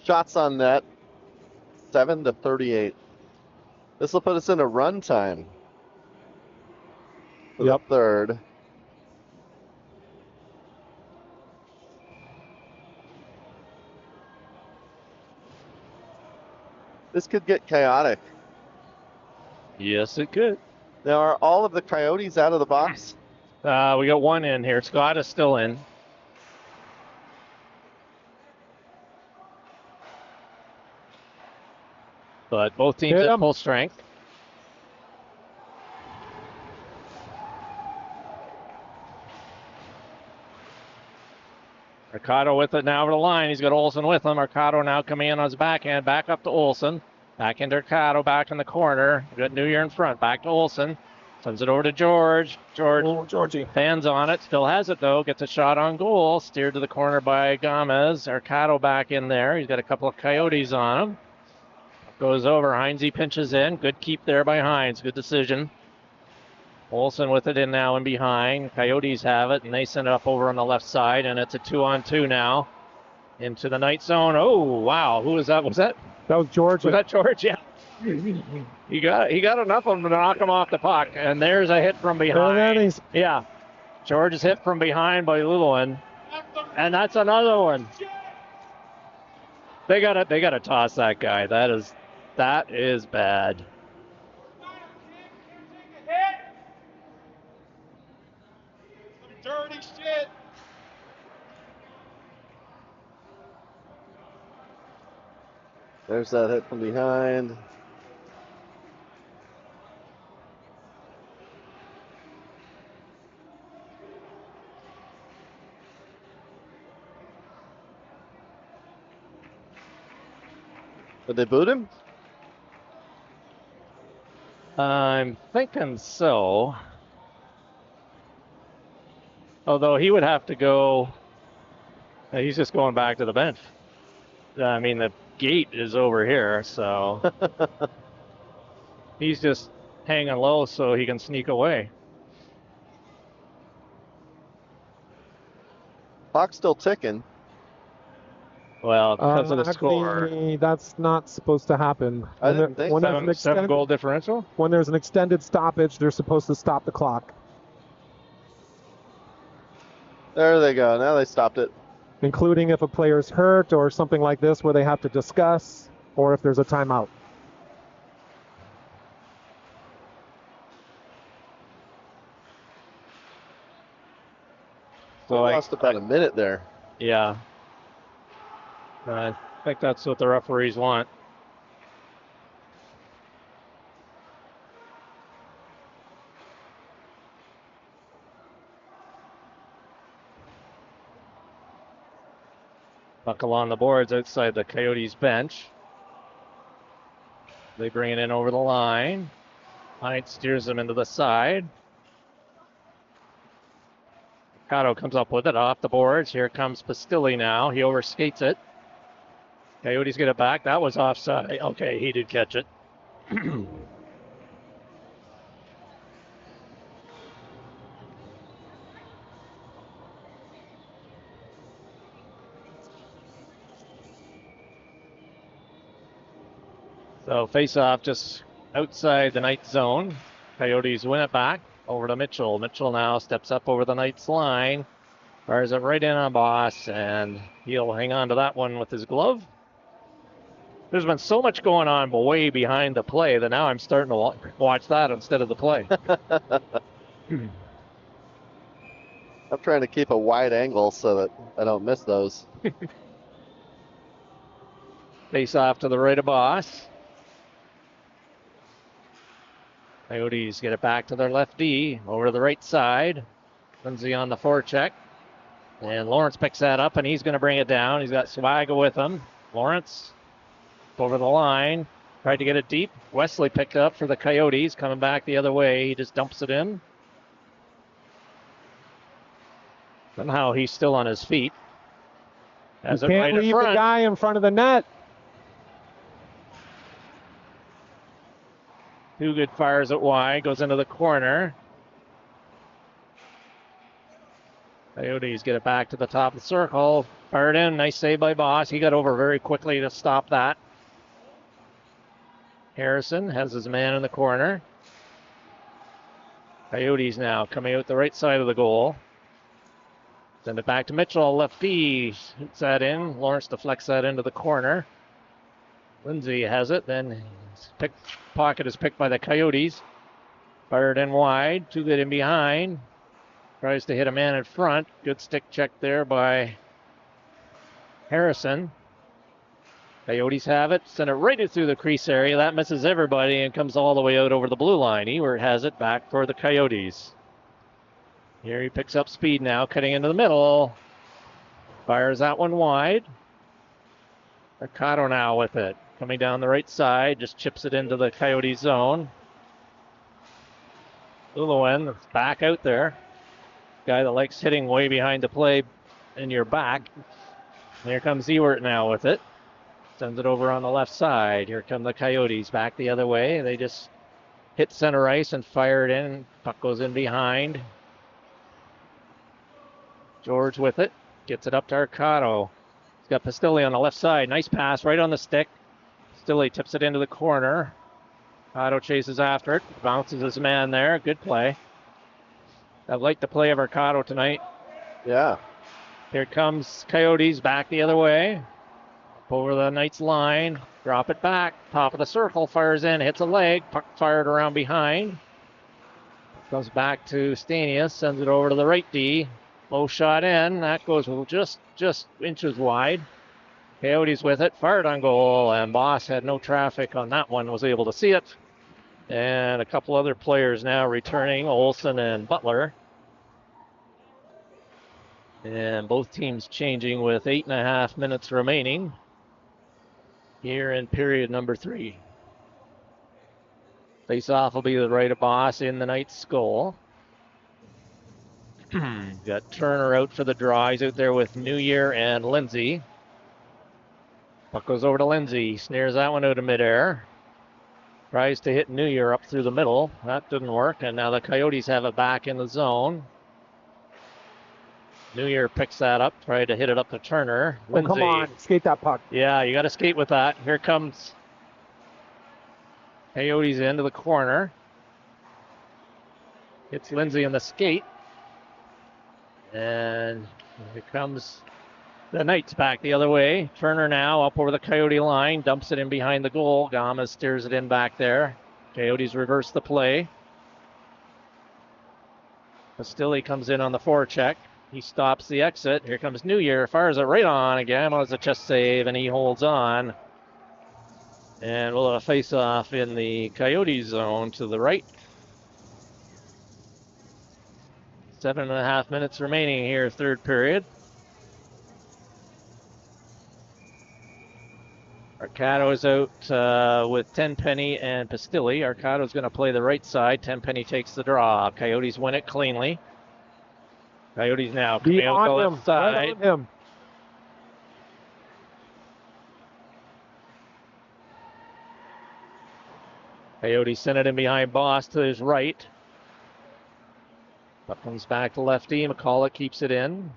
Shots on net, 7-38. This will put us in a run time. For the third. This could get chaotic. Yes, it could. Now, are all of the Coyotes out of the box? We got one in here. Scott is still in. But both teams at full strength. Mercado with it now over the line. He's got Olsen with him. Mercado now coming in on his backhand. Back up to Olsen. Back into Mercado. Back in the corner. We've got New Year in front. Back to Olsen. Sends it over to George. Georgie. Fans on it. Still has it, though. Gets a shot on goal. Steered to the corner by Gomez. Mercado back in there. He's got a couple of Coyotes on him. Goes over. Heinze pinches in. Good keep there by Hines. Good decision. Olsen with it in now and behind. Coyotes have it, and they send it up over on the left side, and it's a 2-on-2 now. Into the Knight zone. Oh, wow. Who was that? That was George. Was that George? Yeah. He got enough of them to knock him off the puck, and there's a hit from behind. Yeah. George is hit from behind by Lulin, and that's another one. They gotta toss that guy. That is bad. Dirty shit. There's that hit from behind. Did they boot him? I'm thinking so. Although he would have to go. He's just going back to the bench. I mean, gate is over here, so he's just hanging low so he can sneak away. Clock's still ticking. Well, because of the score. Actually, that's not supposed to happen. I didn't think so. Seven goal differential? When there's an extended stoppage, they're supposed to stop the clock, There they go. Now they stopped it. including if a player's hurt or something like this where they have to discuss, or if there's a timeout. So I lost about a minute there. Yeah. I think that's what the referees want. Buckle on the boards outside the Coyotes bench. They bring it in over the line. Hines steers them into the side. Cotto comes up with it off the boards. Here comes Pastilli now. He overskates it. Coyotes get it back. That was offside. Okay, he did catch it. So face-off just outside the Knights zone. Coyotes win it back over to Mitchell. Mitchell now steps up over the Knights line. Fires it right in on Boss, and he'll hang on to that one with his glove. There's been so much going on way behind the play that now I'm starting to watch that instead of the play. I'm trying to keep a wide angle so that I don't miss those. Face off to the right of Boss. Coyotes get it back to their left D over to the right side. Lindsay on the forecheck. And Lawrence picks that up, and he's going to bring it down. He's got Swaga with him. Lawrence over the line. Tried to get it deep. Wesley picked up for the Coyotes. Coming back the other way. He just dumps it in. Somehow he's still on his feet. You can't leave the guy in front of the net. Toogood fires it wide. Goes into the corner. Coyotes get it back to the top of the circle. Fired in. Nice save by Boss. He got over very quickly to stop that. Harrison has his man in the corner. Coyotes now coming out the right side of the goal. Send it back to Mitchell. Left D. Hits that in. Lawrence deflects that into the corner. Lindsay has it. Then pocket is picked by the Coyotes. Fired in wide. Toogood in behind. Tries to hit a man in front. Good stick check there by Harrison. Coyotes have it. Send it right through the crease area. That misses everybody and comes all the way out over the blue line. Ewert has it back for the Coyotes. Here he picks up speed now, cutting into the middle. Fires that one wide. Mercado now with it. Coming down the right side. Just chips it into the Coyote zone. Uluwen back out there. Guy that likes hitting way behind the play in your back. And here comes Ewert now with it. Sends it over on the left side. Here come the Coyotes back the other way. They just hit center ice and fire it in. Puck goes in behind. George with it. Gets it up to Arcado. He's got Pastilli on the left side. Nice pass right on the stick. Pastilli tips it into the corner. Arcado chases after it. Bounces his man there. Good play. I've liked the play of Arcado tonight. Yeah. Here comes Coyotes back the other way. Up over the Knights line. Drop it back. Top of the circle. Fires in. Hits a leg. Puck fired around behind. Comes back to Stanius. Sends it over to the right D. Low shot in. That goes just inches wide. Coyotes with it. Fired on goal. And Boss had no traffic on that one. Was able to see it. And a couple other players now returning, Olsen and Butler. And both teams changing with 8.5 minutes remaining here in period number 3. Face-off will be the right of Boss in the Knights' goal. Got Turner out for the draw. He's out there with New Year and Lindsay. Puck goes over to Lindsay. Snares that one out of midair. Tries to hit New Year up through the middle. That didn't work, and now the Coyotes have it back in the zone. New Year picks that up, tried to hit it up to Turner. Oh, come on, skate that puck. Yeah, you got to skate with that. Here comes Coyotes into the corner. Hits Lindsay in the skate. And here comes the Knights back the other way. Turner now up over the Coyote line, dumps it in behind the goal. Gama steers it in back there. Coyotes reverse the play. Pastilli comes in on the forecheck. He stops the exit. Here comes New Year. Fires it right on again. Was a chest save, and he holds on. And we'll have a face-off in the Coyote zone to the right. 7.5 minutes remaining here, third period. Arcado is out with Tenpenny and Pastilli. Arcado's going to play the right side. Tenpenny takes the draw. Coyotes win it cleanly. Coyotes now coming out the left side. Right on him. Coyotes send it in behind Boss to his right. Puck comes back to lefty. McCulloch keeps it in.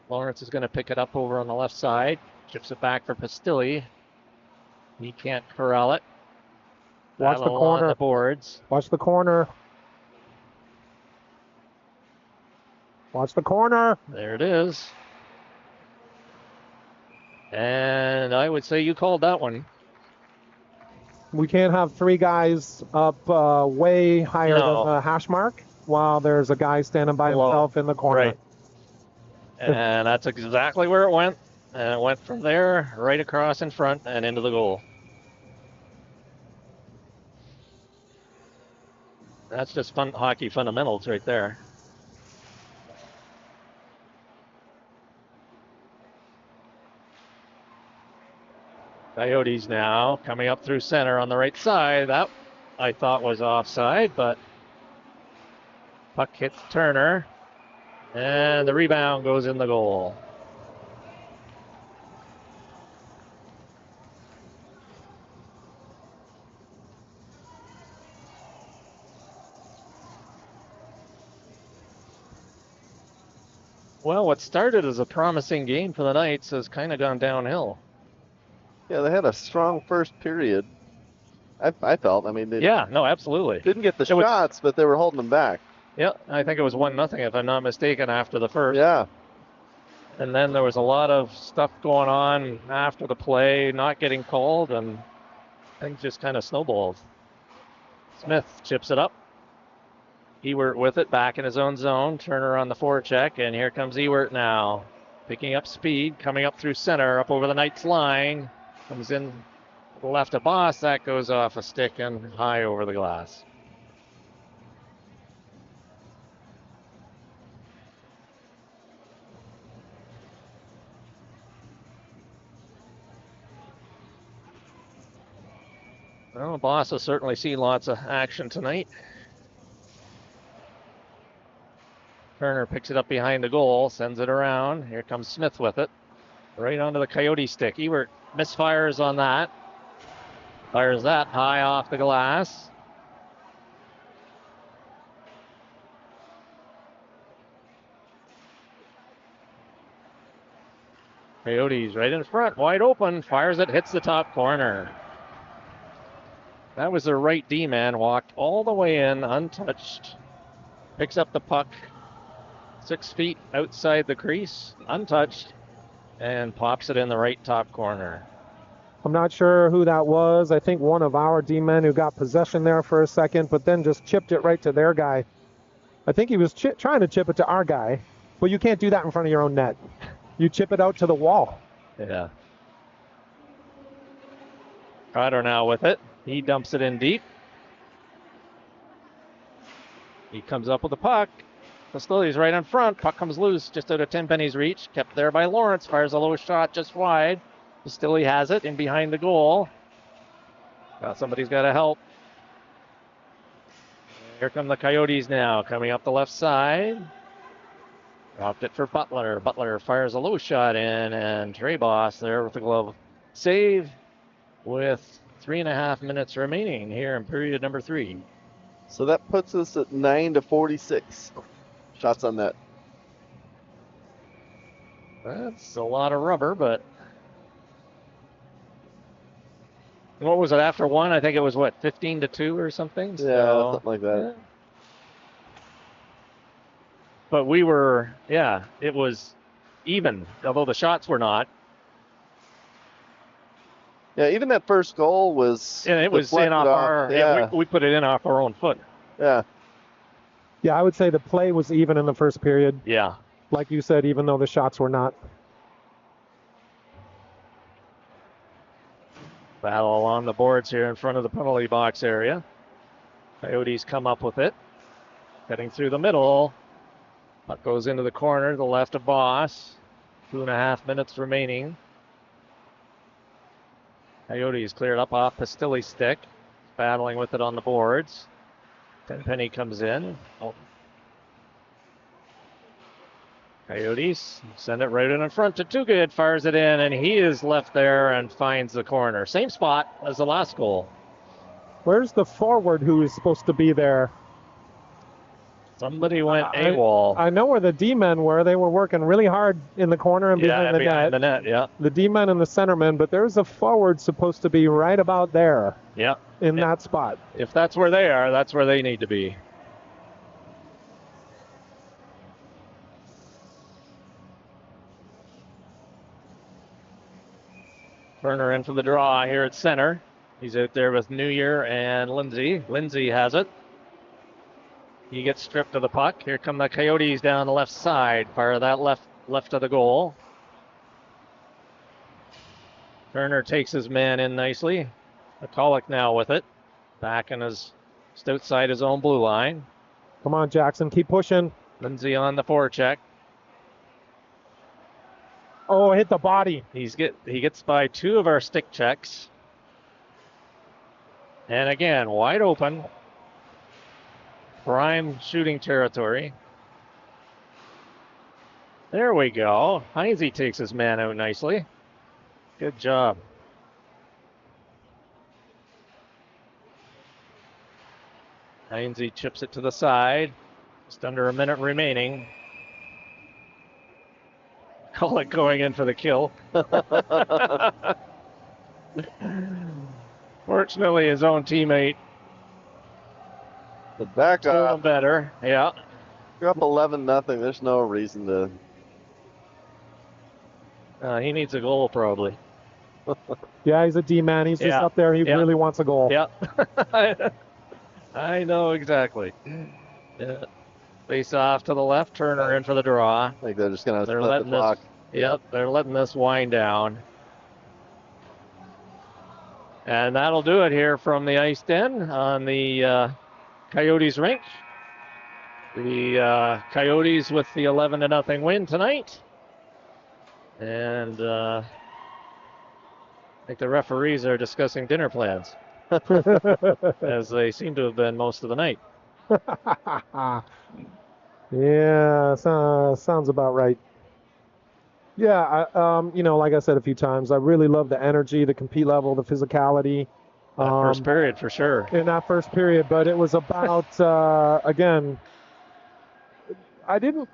Lawrence is going to pick it up over on the left side. Chips it back for Pastilli. He can't corral it. Watch the Battle corner. on the boards. Watch the corner. Watch the corner. There it is. And I would say you called that one. We can't have three guys up way higher No. than the hash mark while there's a guy standing by Below. himself in the corner. Right. And that's exactly where it went. And it went from there right across in front and into the goal. That's just fun hockey fundamentals right there. Coyotes now coming up through center on the right side. That I thought was offside, but puck hits Turner. And the rebound goes in the goal. Well, what started as a promising game for the Knights has kind of gone downhill. Yeah, they had a strong first period. I felt. I mean, they Yeah, no, absolutely. didn't get the It was- shots, but they were holding them back. Yeah, I think it was 1-0 if I'm not mistaken after the first. Yeah. And then there was a lot of stuff going on after the play, not getting called, and things just kind of snowballed. Smith chips it up. Ewert with it, back in his own zone. Turner on the forecheck, and here comes Ewert now. Picking up speed, coming up through center, up over the Knights line. Comes in to the left of Boss. That goes off a stick and high over the glass. Well, Boss has certainly seen lots of action tonight. Turner picks it up behind the goal, sends it around. Here comes Smith with it. Right onto the Coyote stick. Ewert misfires on that. Fires that high off the glass. Coyotes right in front, wide open. Fires it, hits the top corner. That was the right D-man, walked all the way in, untouched. Picks up the puck 6 feet outside the crease, untouched, and pops it in the right top corner. I'm not sure who that was. I think one of our D-men who got possession there for a second, but then just chipped it right to their guy. I think he was trying to chip it to our guy, but you can't do that in front of your own net. You chip it out to the wall. Yeah. Carter now with it. He dumps it in deep. He comes up with the puck. Pastilli's right in front. Puck comes loose just out of Tenpenny's reach. Kept there by Lawrence. Fires a low shot just wide. Pastilli has it in behind the goal. Somebody's got to help. Here come the Coyotes now, coming up the left side. Dropped it for Butler. Butler fires a low shot in, and Trey Boss there with the glove save with 3.5 minutes remaining here in period number 3. So that puts us at 9-46 shots on net. That's a lot of rubber, but what was it after 1? I think it was 15-2 or something. Yeah, something like that. Yeah. But we were, it was even, although the shots were not. Yeah, even that first goal was. And it was in off our. Yeah, we put it in off our own foot. Yeah. Yeah, I would say the play was even in the first period. Yeah. Like you said, even though the shots were not. Battle along the boards here in front of the penalty box area. Coyotes come up with it. Heading through the middle. Puck goes into the corner to the left of Boss. 2.5 minutes remaining. Coyotes cleared up off Pastilli's stick. Battling with it on the boards. Tenpenny comes in. Oh. Coyotes send it right in front to Too Good. Fires it in, and he is left there and finds the corner. Same spot as the last goal. Where's the forward who is supposed to be there? Somebody went AWOL. I know where the D-men were. They were working really hard in the corner and behind the net. Yeah. The D-men and the centermen, but there's a forward supposed to be right about there. Yeah. In that spot. If that's where they are, that's where they need to be. Turner in for the draw here at center. He's out there with New Year and Lindsay. Lindsay has it. He gets stripped of the puck. Here come the Coyotes down the left side. Fire that left of the goal. Turner takes his man in nicely. McCulloch now with it. Back in his just outside his own blue line. Come on, Jackson, keep pushing. Lindsay on the forecheck. Oh, hit the body. He gets by 2 of our stick checks. And again, wide open. Prime shooting territory. There we go. Heinze takes his man out nicely. Good job. Heinze chips it to the side. Just under a minute remaining. Call it going in for the kill. Fortunately, his own teammate The back told him up. better. Yeah. You're up 11-0. There's no reason to. He needs a goal probably. Yeah, he's a D-man. He's just up there. He really wants a goal. Yeah. I know exactly. Yeah. Face off to the left. Turner in for the draw. I think they're just going to They're split the letting clock. they're letting this wind down. And that'll do it here from the ice den on the Coyotes rink. The Coyotes with the 11-0 win tonight. And I think the referees are discussing dinner plans, as they seem to have been most of the night. Yeah, sounds about right. Yeah, like I said a few times, I really love the energy, the compete level, the physicality. That first period, for sure. In that first period, but it was about, again, I didn't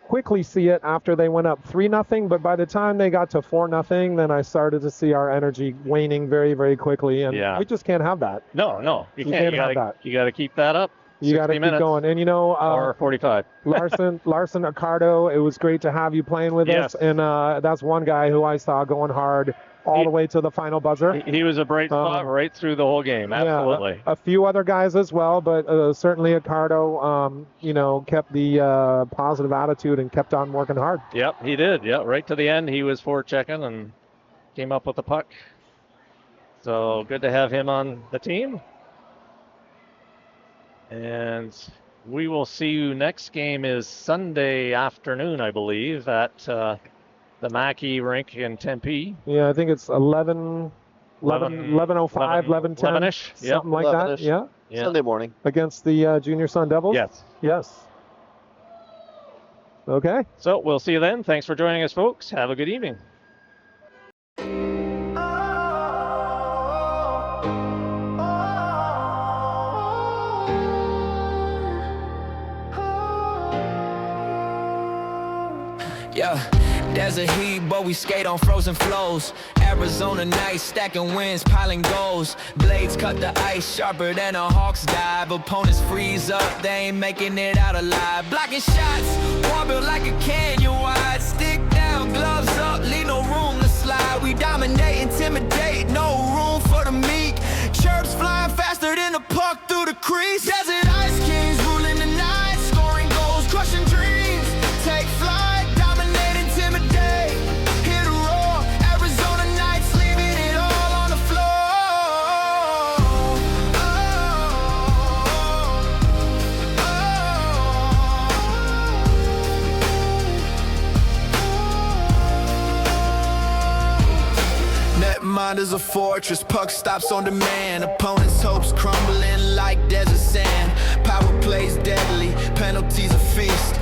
quickly see it after they went up 3-0, but by the time they got to 4-0, then I started to see our energy waning very, very quickly, and we just can't have that. No, you can't. You have that. You got to keep that up. You got to keep going, and or 45. Larson Accardo, it was great to have you playing with us, and that's one guy who I saw going hard all the way to the final buzzer. He was a bright spot right through the whole game. Absolutely. Yeah, a few other guys as well, but certainly Accardo, kept the positive attitude and kept on working hard. Yep, he did. Yep, right to the end, he was forechecking and came up with the puck. So good to have him on the team. And we will see you. Next game is Sunday afternoon, I believe, at the Mackey rink in Tempe. Yeah, I think it's 11:05, 11:10, 11-ish, something like that. Yeah. Sunday morning. Against the Junior Sun Devils? Yes. Okay. So we'll see you then. Thanks for joining us, folks. Have a good evening. Oh. Yeah, desert heat, but we skate on frozen flows. Arizona nights, stacking wins, piling goals. Blades cut the ice sharper than a hawk's dive. Opponents freeze up, they ain't making it out alive. Blocking shots, wall built like a canyon wide. Stick down, gloves up, leave no room to slide. We dominate, intimidate, no room for the meek. Chirps flying faster than a puck through the crease. Desert ice kings ruling the night, scoring goals, crushing dreams. Take flight, dominate, intimidate, hit a roar. Arizona nights, leaving it all on the floor. Netmind is a fortress, puck stops on demand. Opponents' hopes crumbling like desert sand. Power plays deadly, penalties a feast.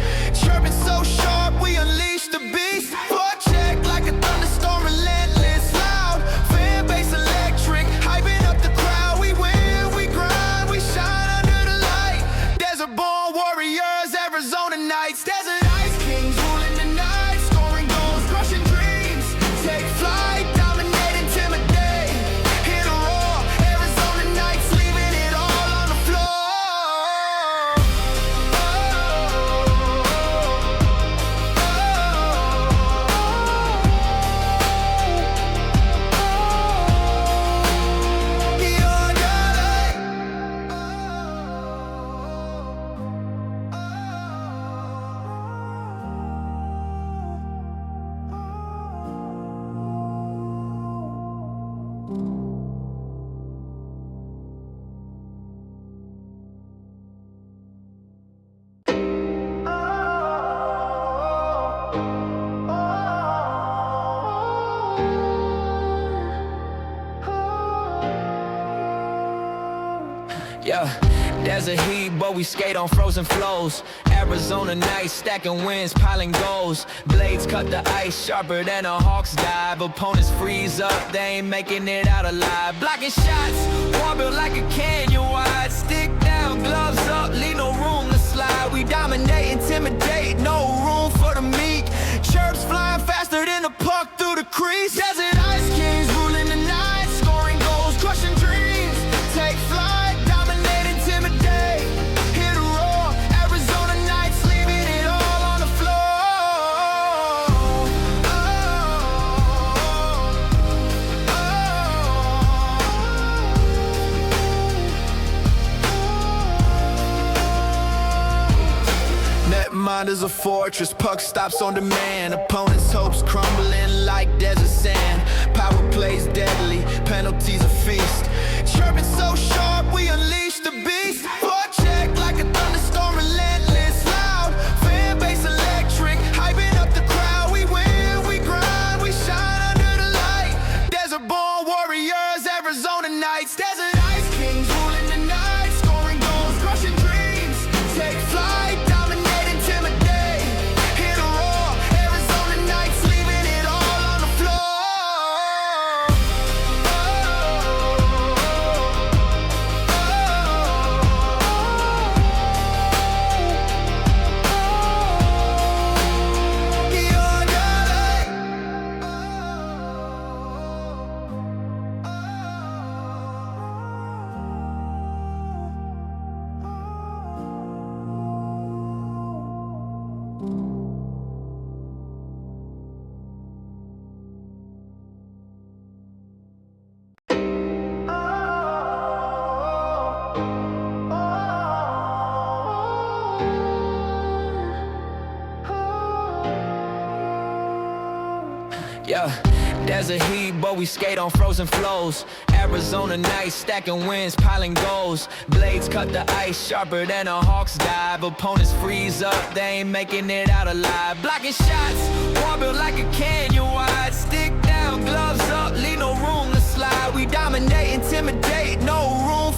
Chirping so sharp, we unleash the beast. Forecheck like a thunderstorm, relentless, loud. Fan base electric, hyping up the crowd. We win, we grind, we shine under the light. Desert-born warriors, Arizona nights. Desert ice kings ruling the night, scoring goals, crushing dreams. Take flight, dominate, intimidate, hit a roar. Arizona nights, leaving it all on the floor. Yeah, desert heat, but we skate on frozen flows. Arizona nights, stacking wins, piling goals. Blades cut the ice sharper than a hawk's dive. Opponents freeze up, they ain't making it out alive. Blocking shots, wall built like a canyon wide. Stick down, gloves up, leave no room to slide. We dominate, intimidate, no room for the meek. Chirps flying faster than a puck through the crease. Desert ice kings ruling the night, scoring goals, crushing dreams. Take flight, dominate, intimidate, hit a roar. Arizona nights, leaving it all on the floor. Netmind is a fortress, puck stops on demand. Opponents' hopes crumbling like desert sand. Power plays deadly, penalties a feast. Chirping so sharp, we unleash the beast. Forecheck like a thunderstorm, relentless, loud. Fan base electric, hyping up the crowd. We win, we grind, we shine under the light. Desert-born warriors, Arizona nights. Desert ice kings ruling the night, scoring goals, crushing dreams. Take flight, dominate, intimidate, hit a roar. Arizona nights, leaving it all on the floor. Yeah, desert heat, but we skate on frozen flows. Arizona nights, stacking wins, piling goals. Blades cut the ice sharper than a hawk's dive. Opponents freeze up, they ain't making it out alive. Blocking shots, wall built like a canyon wide. Stick down, gloves up, leave no room to slide. We dominate, intimidate, no room